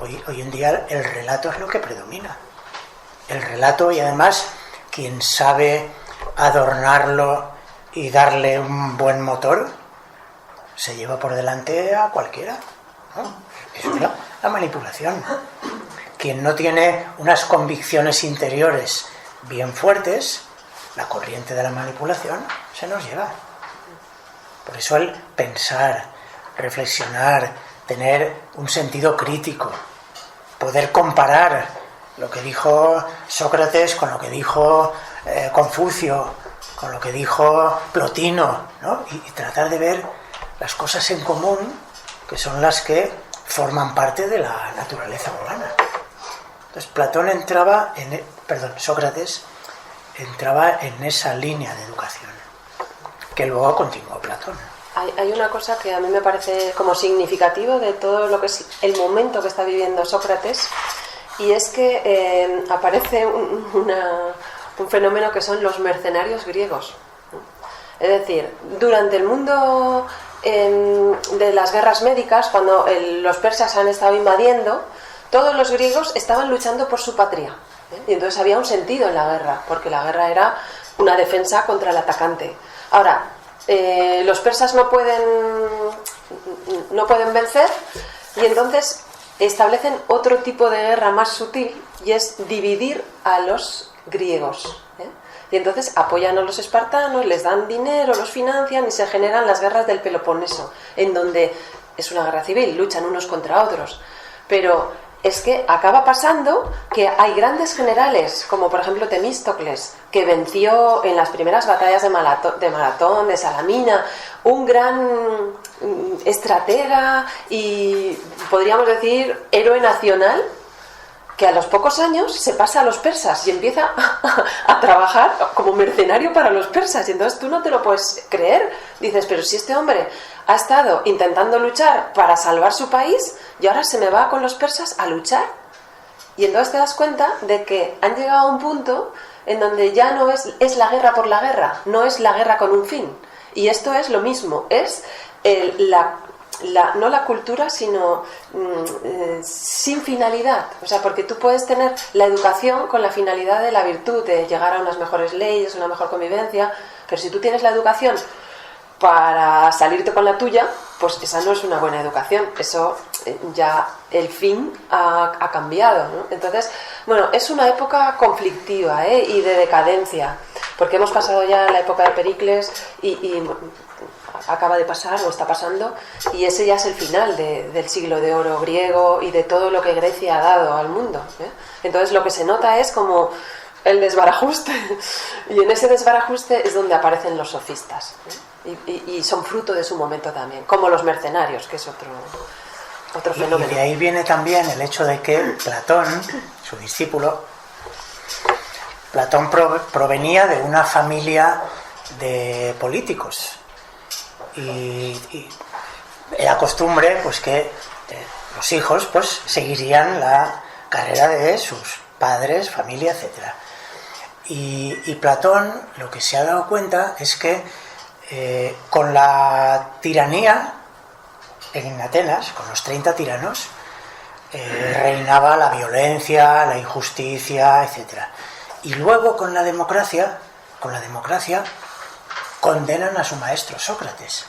[SPEAKER 2] el relato es lo que predomina. El relato, y además quien sabe adornarlo y darle un buen motor, se lleva por delante a cualquiera, ¿no? Eso es la manipulación. Quien no tiene unas convicciones interiores bien fuertes, la corriente de la manipulación se nos lleva. Por eso el pensar, reflexionar, tener un sentido crítico, poder comparar lo que dijo Sócrates con lo que dijo Confucio, con lo que dijo Plotino, ¿no? Y tratar de ver las cosas en común, que son las que forman parte de la naturaleza humana. Entonces Sócrates entraba en esa línea de educación, que luego continuó Platón.
[SPEAKER 1] Hay una cosa que a mí me parece como significativo de todo lo que es el momento que está viviendo Sócrates, y es que aparece un fenómeno que son los mercenarios griegos. Es decir, durante el mundo de las guerras médicas, cuando los persas han estado invadiendo, todos los griegos estaban luchando por su patria, y entonces había un sentido en la guerra, porque la guerra era una defensa contra el atacante. Ahora, los persas no pueden vencer, y entonces establecen otro tipo de guerra más sutil, y es dividir a los griegos. Y entonces apoyan a los espartanos, les dan dinero, los financian, y se generan las guerras del Peloponeso, en donde es una guerra civil, luchan unos contra otros. Pero es que acaba pasando que hay grandes generales, como por ejemplo Temístocles, que venció en las primeras batallas de Maratón, de Salamina, un gran estratega y, podríamos decir, héroe nacional, que a los pocos años se pasa a los persas y empieza a trabajar como mercenario para los persas. Y entonces tú no te lo puedes creer. Dices, pero si este hombre ha estado intentando luchar para salvar su país y ahora se me va con los persas a luchar. Y entonces te das cuenta de que han llegado a un punto en donde ya no es la guerra por la guerra, no es la guerra con un fin. Y esto es lo mismo, es no la cultura, sino sin finalidad. O sea, porque tú puedes tener la educación con la finalidad de la virtud, de llegar a unas mejores leyes, una mejor convivencia, pero si tú tienes la educación para salirte con la tuya, pues esa no es una buena educación. Eso ya el fin ha cambiado, ¿no? Entonces, bueno, es una época conflictiva y de decadencia, porque hemos pasado ya la época de Pericles y acaba de pasar o está pasando, y ese ya es el final del siglo de oro griego y de todo lo que Grecia ha dado al mundo, ¿eh? Entonces lo que se nota es como el desbarajuste, y en ese desbarajuste es donde aparecen los sofistas, ¿eh? Y son fruto de su momento también, como los mercenarios, que es otro fenómeno.
[SPEAKER 2] Y de ahí viene también el hecho de que Platón, su discípulo, Platón provenía de una familia de políticos, y era costumbre pues que los hijos pues seguirían la carrera de sus padres, familia, etcétera. Y Platón lo que se ha dado cuenta es que con la tiranía en Atenas, con los 30 tiranos, reinaba la violencia, la injusticia, etcétera. Y luego con la democracia condenan a su maestro Sócrates.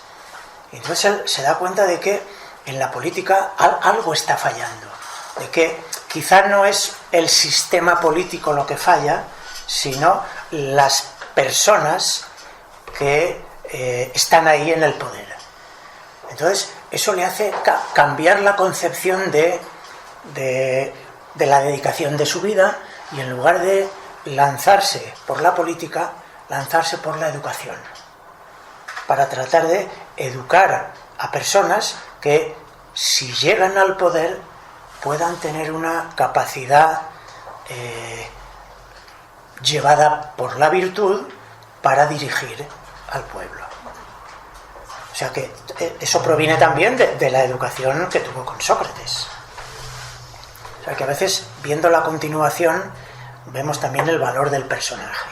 [SPEAKER 2] Y entonces él se da cuenta de que en la política algo está fallando, de que quizá no es el sistema político lo que falla, sino las personas que están ahí en el poder. Entonces eso le hace cambiar la concepción de la dedicación de su vida, y en lugar de lanzarse por la política, lanzarse por la educación, para tratar de educar a personas que, si llegan al poder, puedan tener una capacidad llevada por la virtud para dirigir al pueblo. O sea que eso proviene también de la educación que tuvo con Sócrates. O sea que a veces, viendo la continuación, vemos también el valor del personaje.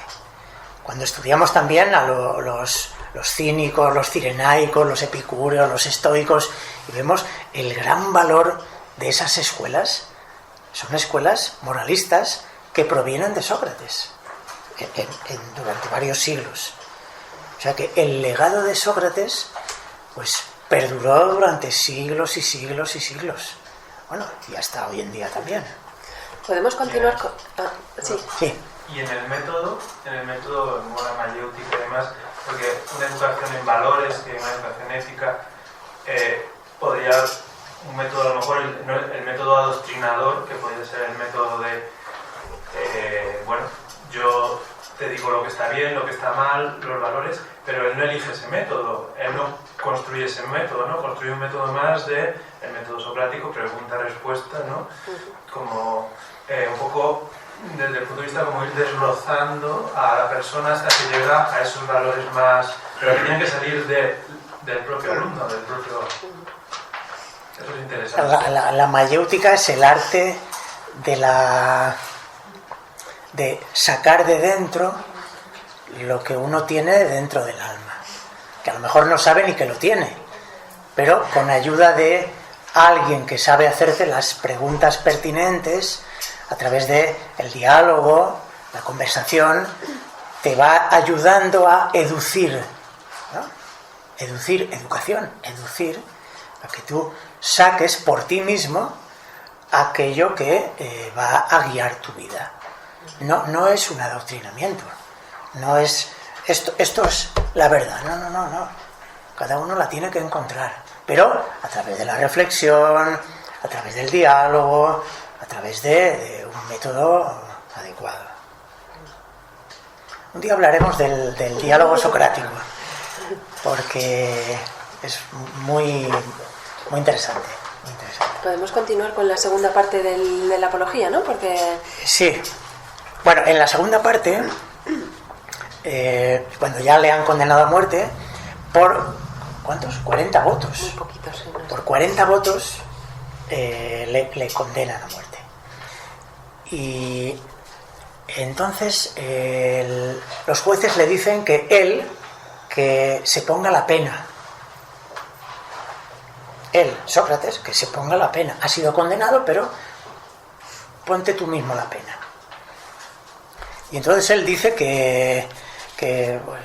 [SPEAKER 2] Cuando estudiamos también a los cínicos, los cirenaicos, los epicúreos, los estoicos, y vemos el gran valor de esas escuelas, son escuelas moralistas que provienen de Sócrates durante varios siglos. O sea que el legado de Sócrates pues perduró durante siglos y siglos y siglos. Bueno, y hasta hoy en día también.
[SPEAKER 1] ¿Podemos continuar con...? Sí.
[SPEAKER 7] Y en el método en moda mayéutica y demás, porque una educación en valores, que una educación ética, podría, un método, a lo mejor el método adoctrinador, que podría ser el método de, bueno, yo te digo lo que está bien, lo que está mal, los valores, pero él no elige ese método, él no construye ese método, ¿no? Construye un método más de el método socrático, pregunta-respuesta, ¿no? Como un poco desde el punto de vista como ir desbrozando a la persona hasta que llega a esos valores más, pero que tienen que salir del propio alumno, del propio... Eso es interesante.
[SPEAKER 2] La mayéutica es el arte de sacar de dentro lo que uno tiene dentro del alma, que a lo mejor no sabe ni que lo tiene, pero con ayuda de alguien que sabe hacerte las preguntas pertinentes, a través del diálogo, la conversación, te va ayudando a educir, ¿no? Educación, a que tú saques por ti mismo aquello que va a guiar tu vida. No es un adoctrinamiento, no es esto es la verdad, no. Cada uno la tiene que encontrar, pero a través de la reflexión, a través del diálogo, a través de un método adecuado. Un día hablaremos del diálogo socrático, porque es muy interesante.
[SPEAKER 1] Podemos continuar con la segunda parte de la apología, ¿no? Porque...
[SPEAKER 2] Sí. Bueno, en la segunda parte, cuando ya le han condenado a muerte, por... ¿cuántos? 40 votos.
[SPEAKER 1] Muy poquitos, sí, ¿no?
[SPEAKER 2] Por 40 votos le condenan a muerte. Y entonces los jueces le dicen que se ponga la pena. Él, Sócrates, que se ponga la pena. Ha sido condenado, pero ponte tú mismo la pena. Y entonces él dice que pues,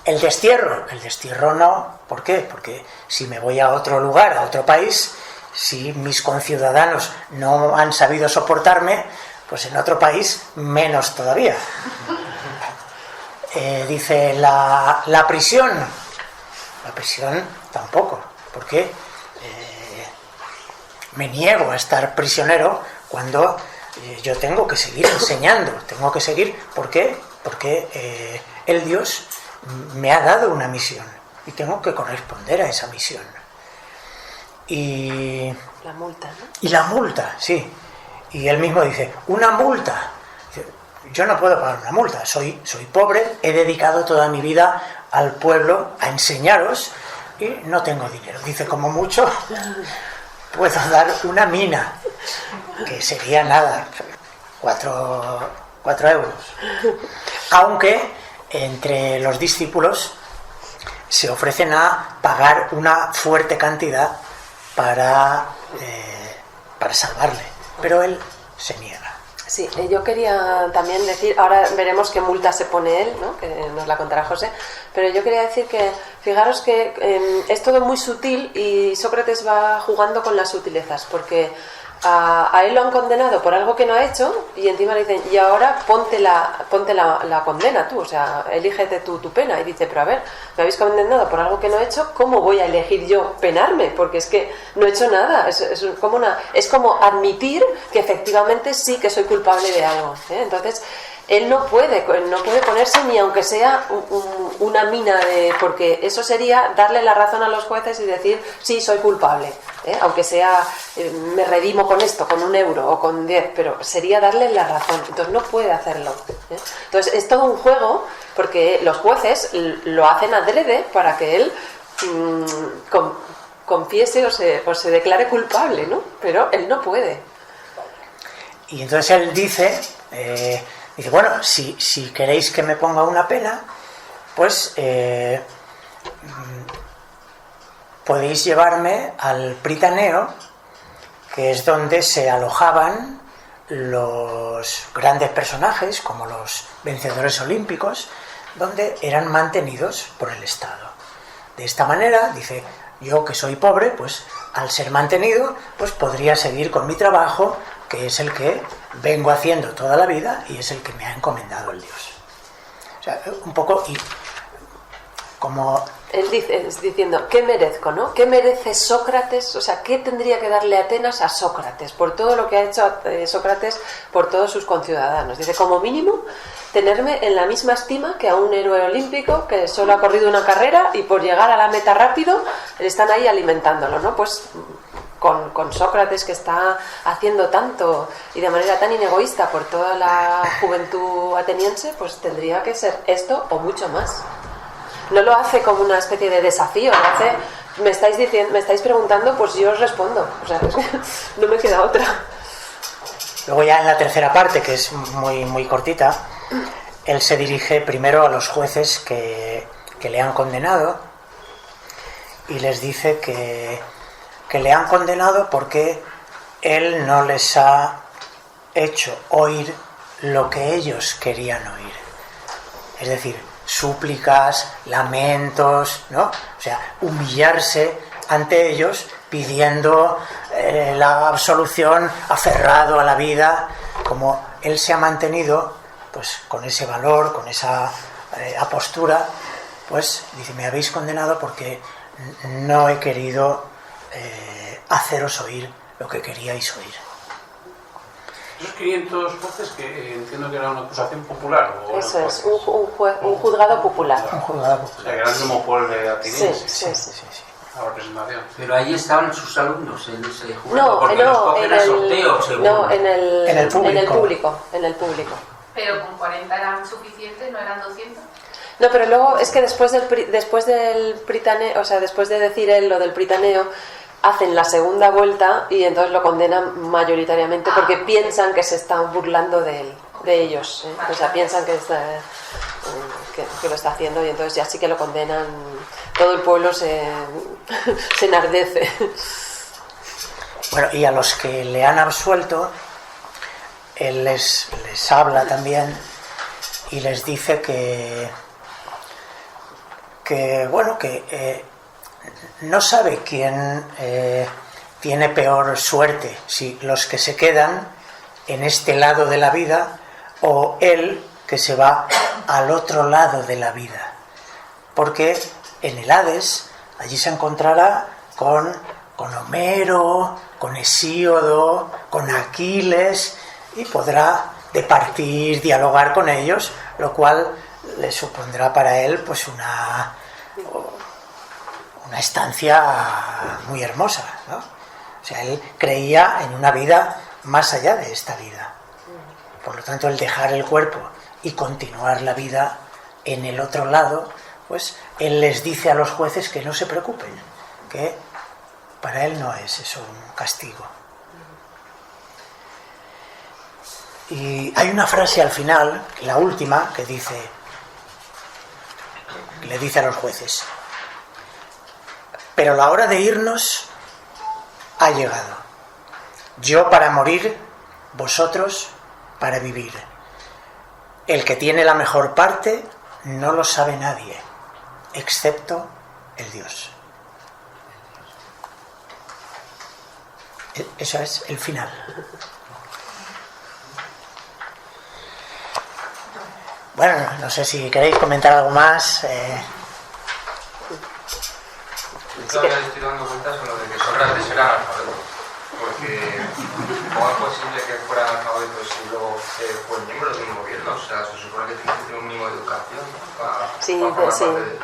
[SPEAKER 2] el destierro no. ¿Por qué? Porque si me voy a otro lugar, a otro país, si mis conciudadanos no han sabido soportarme, pues en otro país menos todavía. Dice la prisión tampoco, porque me niego a estar prisionero cuando yo tengo que seguir enseñando, ¿por qué? Porque el Dios me ha dado una misión y tengo que corresponder a esa misión. Y
[SPEAKER 1] la multa, ¿no?
[SPEAKER 2] Y la multa, sí. Y él mismo dice, una multa. Yo no puedo pagar una multa, soy pobre, he dedicado toda mi vida al pueblo a enseñaros y no tengo dinero. Dice, como mucho puedo dar una mina, que sería nada, 4 euros. Aunque entre los discípulos se ofrecen a pagar una fuerte cantidad para salvarle, pero él se niega.
[SPEAKER 1] Sí, yo quería también decir, ahora veremos qué multa se pone él, ¿no? Que nos la contará José, pero yo quería decir que, fijaros que es todo muy sutil y Sócrates va jugando con las sutilezas, porque A él lo han condenado por algo que no ha hecho y encima le dicen, y ahora ponte la condena tú, o sea, elígete tú tu pena. Y dice, pero a ver, me habéis condenado por algo que no he hecho, ¿cómo voy a elegir yo penarme? Porque es que no he hecho nada. Es como admitir que efectivamente sí que soy culpable de algo, ¿eh? Entonces, él no puede ponerse ni aunque sea una mina porque eso sería darle la razón a los jueces y decir, sí, soy culpable, ¿eh? Aunque sea, me redimo con esto, con 1 euro o con 10, pero sería darle la razón. Entonces no puede hacerlo, ¿eh? Entonces es todo un juego, porque los jueces lo hacen adrede para que él confiese o se declare culpable, ¿no? Pero él no puede.
[SPEAKER 2] Y entonces él dice, bueno, si queréis que me ponga una pena, pues podéis llevarme al Pritaneo, que es donde se alojaban los grandes personajes, como los vencedores olímpicos, donde eran mantenidos por el Estado. De esta manera, dice, yo que soy pobre, pues al ser mantenido, pues podría seguir con mi trabajo, que es el que vengo haciendo toda la vida y es el que me ha encomendado el Dios. O sea, un poco, y como
[SPEAKER 1] él dice, diciendo, ¿qué merezco, no? ¿Qué merece Sócrates? O sea, ¿qué tendría que darle Atenas a Sócrates por todo lo que ha hecho Sócrates por todos sus conciudadanos? Dice, como mínimo, tenerme en la misma estima que a un héroe olímpico que solo ha corrido una carrera y por llegar a la meta rápido están ahí alimentándolo, ¿no? Pues con Sócrates, que está haciendo tanto y de manera tan inegoísta por toda la juventud ateniense, pues tendría que ser esto o mucho más. No lo hace como una especie de desafío, lo hace, me estáis preguntando, pues yo os respondo. O sea, no me queda otra.
[SPEAKER 2] Luego ya en la tercera parte, que es muy, muy cortita, él se dirige primero a los jueces que le han condenado y les dice que le han condenado porque él no les ha hecho oír lo que ellos querían oír. Es decir, súplicas, lamentos, ¿no? O sea, humillarse ante ellos pidiendo la absolución, aferrado a la vida. Como él se ha mantenido pues con ese valor, con esa apostura, pues dice, me habéis condenado porque no he querido haceros oír lo que queríais oír.
[SPEAKER 8] Esos 500 jueces, que entiendo que era una acusación popular. ¿O
[SPEAKER 1] eso es, un juzgado popular.
[SPEAKER 2] Un juzgado popular.
[SPEAKER 8] O sea, que era el mismo pueblo ateniense.
[SPEAKER 1] Sí.
[SPEAKER 8] La representación.
[SPEAKER 9] Pero ahí estaban sus alumnos en ese juzgado,
[SPEAKER 1] No,
[SPEAKER 9] porque los cogen a sorteo, según.
[SPEAKER 1] No, en el público.
[SPEAKER 5] Pero con 40 eran suficientes, ¿no eran 200?
[SPEAKER 1] No, pero luego es que después del Pritaneo, o sea, después de decir él lo del Pritaneo, hacen la segunda vuelta y entonces lo condenan mayoritariamente porque piensan que se están burlando de ellos, ¿eh? O sea, piensan que lo está haciendo y entonces ya sí que lo condenan. Todo el pueblo se enardece.
[SPEAKER 2] Bueno, y a los que le han absuelto, él les habla también y les dice que no sabe quién tiene peor suerte, si los que se quedan en este lado de la vida o él que se va al otro lado de la vida, porque en el Hades allí se encontrará con Homero, con Hesíodo, con Aquiles, y podrá departir, dialogar con ellos, lo cual le supondrá para él pues una estancia muy hermosa, ¿no? O sea, él creía en una vida más allá de esta vida. Por lo tanto, el dejar el cuerpo y continuar la vida en el otro lado, pues él les dice a los jueces que no se preocupen, que para él no es eso un castigo. Y hay una frase al final, la última, que le dice a los jueces: pero la hora de irnos ha llegado. Yo para morir, vosotros para vivir. El que tiene la mejor parte no lo sabe nadie, excepto el Dios. Eso es el final. Bueno, no sé si queréis comentar algo más.
[SPEAKER 4] Todavía estoy dando vueltas con lo de que Sócrates era analfabeto. Porque, ¿cómo es posible que fuera analfabeto si luego fue miembro de un gobierno? O sea, se supone que tiene que tener un mínimo de educación, ¿no? Para formar parte de...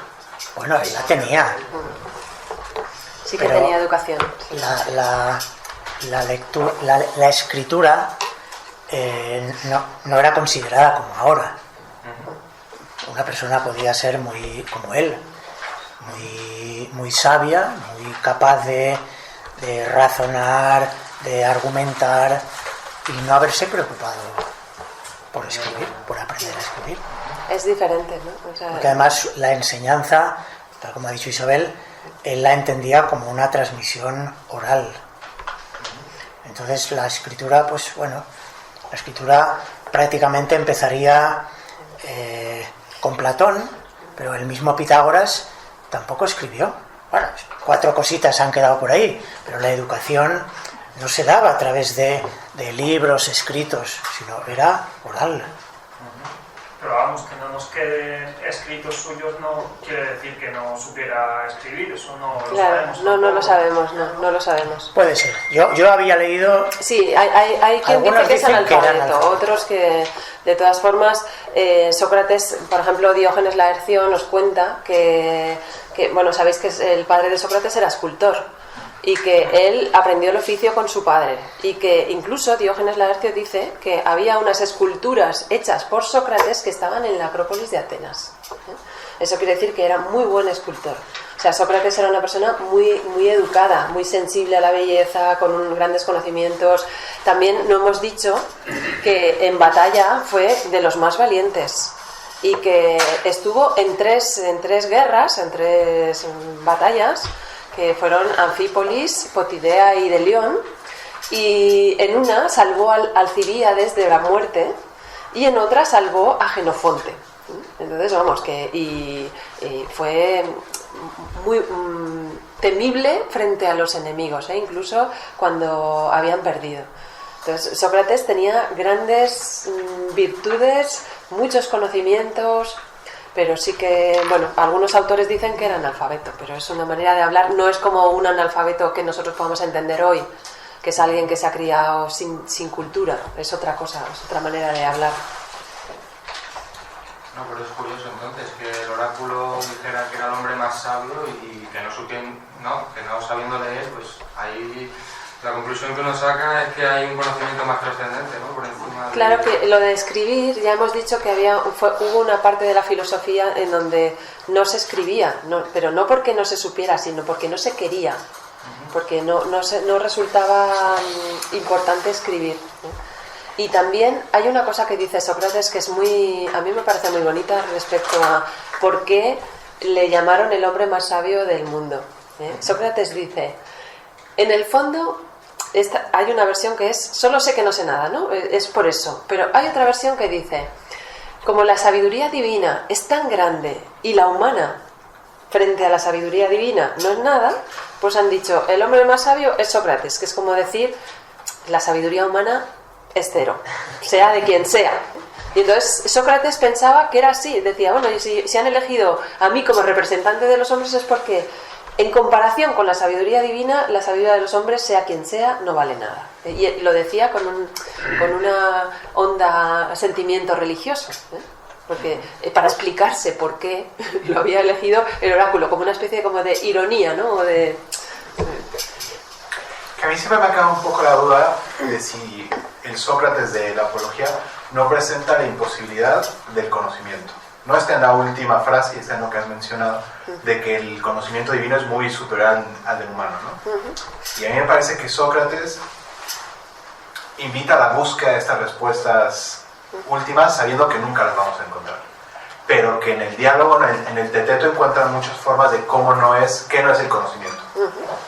[SPEAKER 2] Bueno, él la tenía.
[SPEAKER 1] Sí que tenía educación.
[SPEAKER 2] La escritura no era considerada como ahora. Una persona podía ser muy como él, muy sabia, muy capaz de razonar, de argumentar y no haberse preocupado por escribir, por aprender a escribir.
[SPEAKER 1] Es diferente, ¿no? O sea,
[SPEAKER 2] porque además la enseñanza, tal como ha dicho Isabel, él la entendía como una transmisión oral. Entonces la escritura, pues bueno, la escritura prácticamente empezaría con Platón, pero el mismo Pitágoras tampoco escribió. Bueno, 4 cositas han quedado por ahí, pero la educación no se daba a través de libros escritos, sino era oral.
[SPEAKER 10] Pero vamos, que no nos queden escritos suyos no quiere decir que no supiera escribir, eso no lo sabemos.
[SPEAKER 1] No lo sabemos, no lo sabemos.
[SPEAKER 2] Puede ser. Yo había leído...
[SPEAKER 1] Sí, hay quien dice que es analfabeto, otros que, de todas formas, Sócrates, por ejemplo, Diógenes Laercio nos cuenta que bueno, sabéis que el padre de Sócrates era escultor y que él aprendió el oficio con su padre y que incluso Diógenes Laercio dice que había unas esculturas hechas por Sócrates que estaban en la Acrópolis de Atenas. Eso quiere decir que era muy buen escultor. O sea, Sócrates era una persona muy educada, muy sensible a la belleza, con grandes conocimientos. También no hemos dicho que en batalla fue de los más valientes y que estuvo en tres guerras, en 3 batallas, que fueron Anfípolis, Potidea y Delión, y en una salvó a Alcibíades de la muerte y en otra salvó a Jenofonte. Entonces, vamos, y fue muy temible frente a los enemigos, incluso cuando habían perdido. Entonces, Sócrates tenía grandes virtudes, muchos conocimientos, pero sí que, bueno, algunos autores dicen que era analfabeto, pero es una manera de hablar, no es como un analfabeto que nosotros podamos entender hoy, que es alguien que se ha criado sin cultura, es otra cosa, es otra manera de hablar.
[SPEAKER 4] No, pero es curioso entonces que el oráculo dijera que era el hombre más sabio y que no sabiendo leer, pues ahí la conclusión que uno saca es que hay un conocimiento más trascendente, ¿no? Por encima de...
[SPEAKER 1] Claro que lo de escribir, ya hemos dicho que hubo una parte de la filosofía en donde no se escribía, pero no porque no se supiera, sino porque no se quería, porque no resultaba importante escribir, ¿no? Y también hay una cosa que dice Sócrates que a mí me parece muy bonita respecto a por qué le llamaron el hombre más sabio del mundo. Sócrates dice, en el fondo hay una versión que es, solo sé que no sé nada, ¿no? Es por eso. Pero hay otra versión que dice, como la sabiduría divina es tan grande y la humana frente a la sabiduría divina no es nada, pues han dicho, el hombre más sabio es Sócrates, que es como decir, la sabiduría humana es cero, sea de quien sea. Y entonces Sócrates pensaba que era así, decía, bueno, y si han elegido a mí como representante de los hombres es porque en comparación con la sabiduría divina, la sabiduría de los hombres, sea quien sea, no vale nada. Y lo decía con una honda sentimiento religioso, porque para explicarse por qué lo había elegido el oráculo, como una especie de ironía, ¿no? Que
[SPEAKER 11] a mí siempre me ha quedado un poco la duda de si el Sócrates de la apología no presenta la imposibilidad del conocimiento. No está en la última frase, está en lo que has mencionado, de que el conocimiento divino es muy superior al del humano, ¿no? Y a mí me parece que Sócrates invita a la búsqueda de estas respuestas últimas sabiendo que nunca las vamos a encontrar. Pero que en el diálogo, en el teteto encuentran muchas formas de qué no es el conocimiento.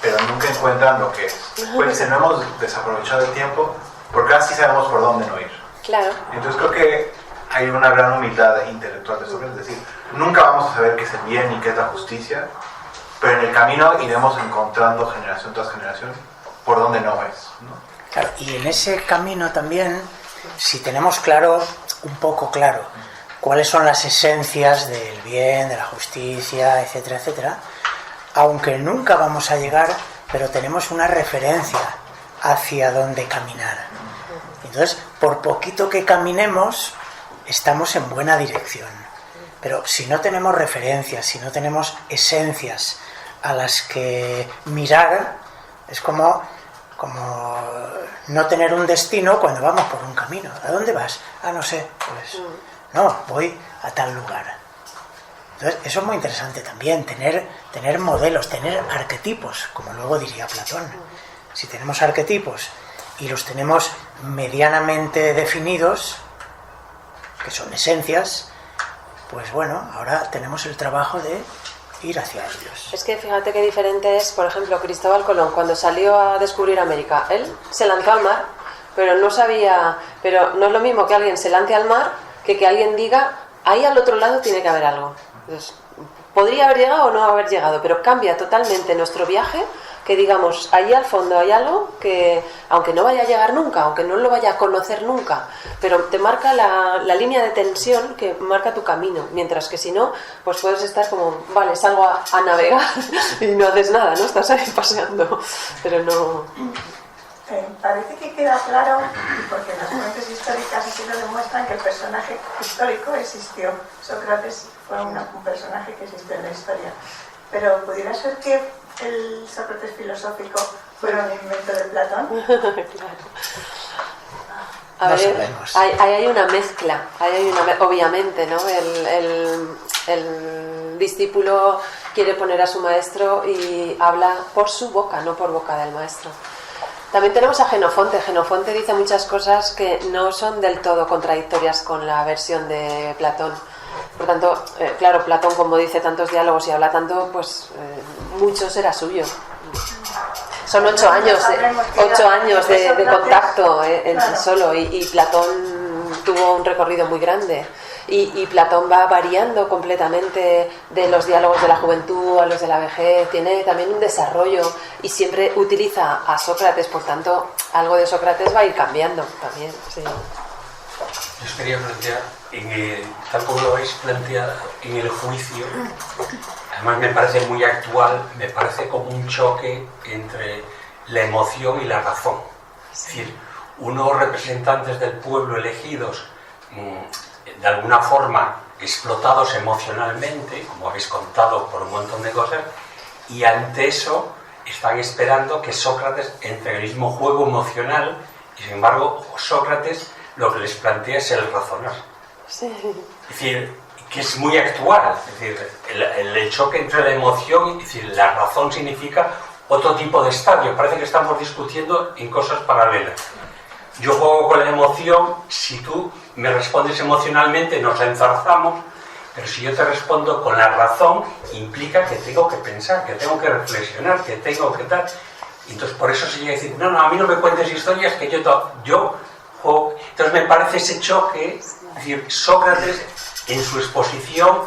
[SPEAKER 11] Pero nunca encuentran lo que es. Pues dicen, no hemos desaprovechado el tiempo porque ahora sí sabemos por dónde no ir.
[SPEAKER 1] Claro.
[SPEAKER 11] Entonces creo que hay una gran humildad intelectual de Sócrates, es decir, nunca vamos a saber qué es el bien ni qué es la justicia, pero en el camino iremos encontrando generación tras generación por dónde no es, ¿no?
[SPEAKER 2] Claro, y en ese camino también, si tenemos claro, un poco claro, cuáles son las esencias del bien, de la justicia, etcétera, etcétera, aunque nunca vamos a llegar, pero tenemos una referencia hacia dónde caminar. Entonces, por poquito que caminemos, estamos en buena dirección. Pero si no tenemos referencias, si no tenemos esencias a las que mirar, es como no tener un destino cuando vamos por un camino. ¿A dónde vas? No sé, pues no, voy a tal lugar. Entonces, eso es muy interesante también, tener modelos, tener arquetipos, como luego diría Platón. Si tenemos arquetipos y los tenemos medianamente definidos, que son esencias, pues bueno, ahora tenemos el trabajo de ir hacia ellos.
[SPEAKER 1] Es que fíjate qué diferente es, por ejemplo, Cristóbal Colón, cuando salió a descubrir América. Él se lanzó al mar, pero no sabía, pero no es lo mismo que alguien se lance al mar que alguien diga, ahí al otro lado tiene que haber algo. Entonces, podría haber llegado o no haber llegado, pero cambia totalmente nuestro viaje, que digamos, allí al fondo hay algo que, aunque no vaya a llegar nunca, aunque no lo vaya a conocer nunca, pero te marca la línea de tensión que marca tu camino, mientras que si no, pues puedes estar como, vale, salgo a navegar y no haces nada, ¿no? Estás ahí paseando, pero no...
[SPEAKER 6] Parece que queda claro, porque las fuentes históricas así lo demuestran, que el personaje histórico existió. Sócrates fue un personaje que existió en la historia. Pero ¿pudiera ser que el Sócrates filosófico fuera un invento de Platón?
[SPEAKER 1] Claro. A ver, hay una mezcla, obviamente, ¿no? El discípulo quiere poner a su maestro y habla por su boca, no por boca del maestro. También tenemos a Jenofonte. Jenofonte dice muchas cosas que no son del todo contradictorias con la versión de Platón. Por tanto, claro, Platón, como dice tantos diálogos y habla tanto, pues mucho será suyo. Son 8 años de contacto en sí solo, y Platón tuvo un recorrido muy grande. Y Platón va variando completamente de los diálogos de la juventud a los de la vejez, tiene también un desarrollo y siempre utiliza a Sócrates, por tanto, algo de Sócrates va a ir cambiando también. Sí.
[SPEAKER 3] Yo os quería plantear, tal como lo habéis planteado, en el juicio, además me parece muy actual, me parece como un choque entre la emoción y la razón. Es decir, unos representantes del pueblo elegidos, de alguna forma explotados emocionalmente, como habéis contado por un montón de cosas, y ante eso están esperando que Sócrates entre en el mismo juego emocional, y sin embargo Sócrates lo que les plantea es el razonar.
[SPEAKER 1] Sí.
[SPEAKER 3] Es decir, que es muy actual, es decir, el choque entre la emoción, es decir, la razón significa otro tipo de estadio, parece que estamos discutiendo en cosas paralelas. Yo juego con la emoción, si tú me respondes emocionalmente nos enzarzamos, pero si yo te respondo con la razón, implica que tengo que pensar, que tengo que reflexionar, que tengo que tal. Y entonces por eso se llega a decir, no, a mí no me cuentes historias, que yo juego. Entonces me parece ese choque, es decir, Sócrates en su exposición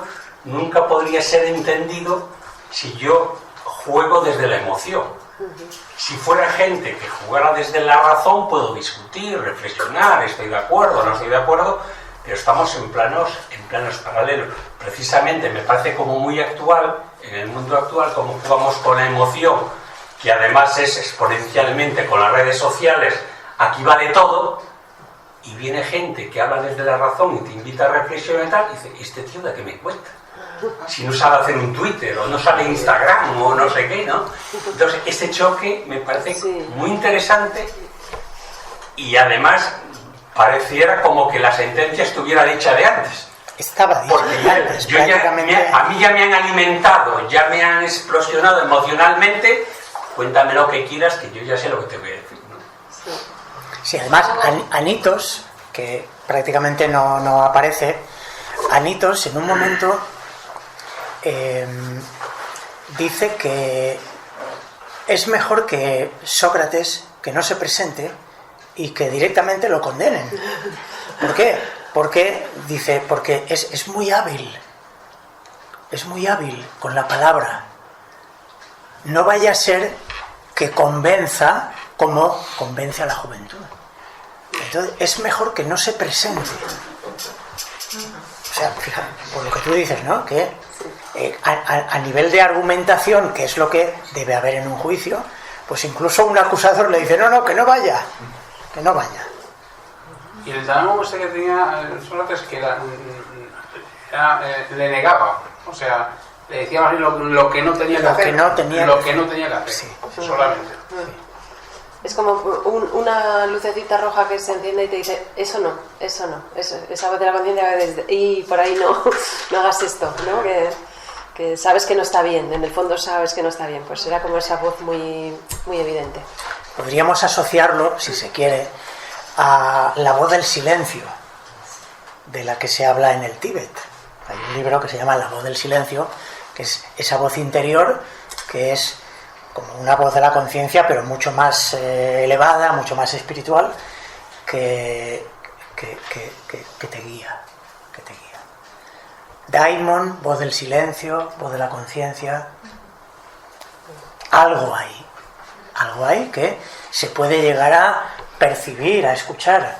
[SPEAKER 3] nunca podría ser entendido si yo juego desde la emoción. Si fuera gente que jugara desde la razón, puedo discutir, reflexionar, estoy de acuerdo, no estoy de acuerdo, pero estamos en planos paralelos. Precisamente me parece como muy actual, en el mundo actual, como jugamos con la emoción, que además es exponencialmente con las redes sociales, aquí vale todo, y viene gente que habla desde la razón y te invita a reflexionar y tal, y dice, ¿este tío de qué me cuenta? Si no sabe hacer un Twitter, o no sabe Instagram, o no sé qué, ¿no? Entonces, este choque me parece muy interesante, y además pareciera como que la sentencia estuviera dicha de antes.
[SPEAKER 2] Estaba dicha de antes,
[SPEAKER 3] a mí ya me han alimentado, ya me han explosionado emocionalmente, cuéntame lo que quieras, que yo ya sé lo que te voy a decir, ¿no?
[SPEAKER 2] Sí, además, Anitos, que prácticamente no aparece, Anitos en un momento dice que es mejor que Sócrates que no se presente y que directamente lo condenen. ¿Por qué? Porque es muy hábil con la palabra. No vaya a ser que convenza cómo convence a la juventud. Entonces es mejor que no se presente. O sea, fíjate, por lo que tú dices, ¿no? Que a nivel de argumentación, que es lo que debe haber en un juicio, pues incluso un acusador le dice, no, que no vaya.
[SPEAKER 8] Y el drama este que tenía Sócrates, que le negaba, o sea, le decía más bien lo que no tenía que hacer. Lo que no tenía que hacer,
[SPEAKER 2] sí.
[SPEAKER 8] Solamente.
[SPEAKER 2] Sí.
[SPEAKER 1] Es como una lucecita roja que se enciende y te dice, eso no, esa voz de la conciencia y por ahí no hagas esto, ¿no? Que sabes que no está bien, en el fondo sabes que no está bien, pues era como esa voz muy, muy evidente.
[SPEAKER 2] Podríamos asociarlo, si se quiere, a la voz del silencio, de la que se habla en el Tíbet. Hay un libro que se llama La voz del silencio, que es esa voz interior, que es como una voz de la conciencia, pero mucho más elevada, mucho más espiritual, que te guía. Daimon, voz del silencio, voz de la conciencia. Algo hay que se puede llegar a percibir, a escuchar.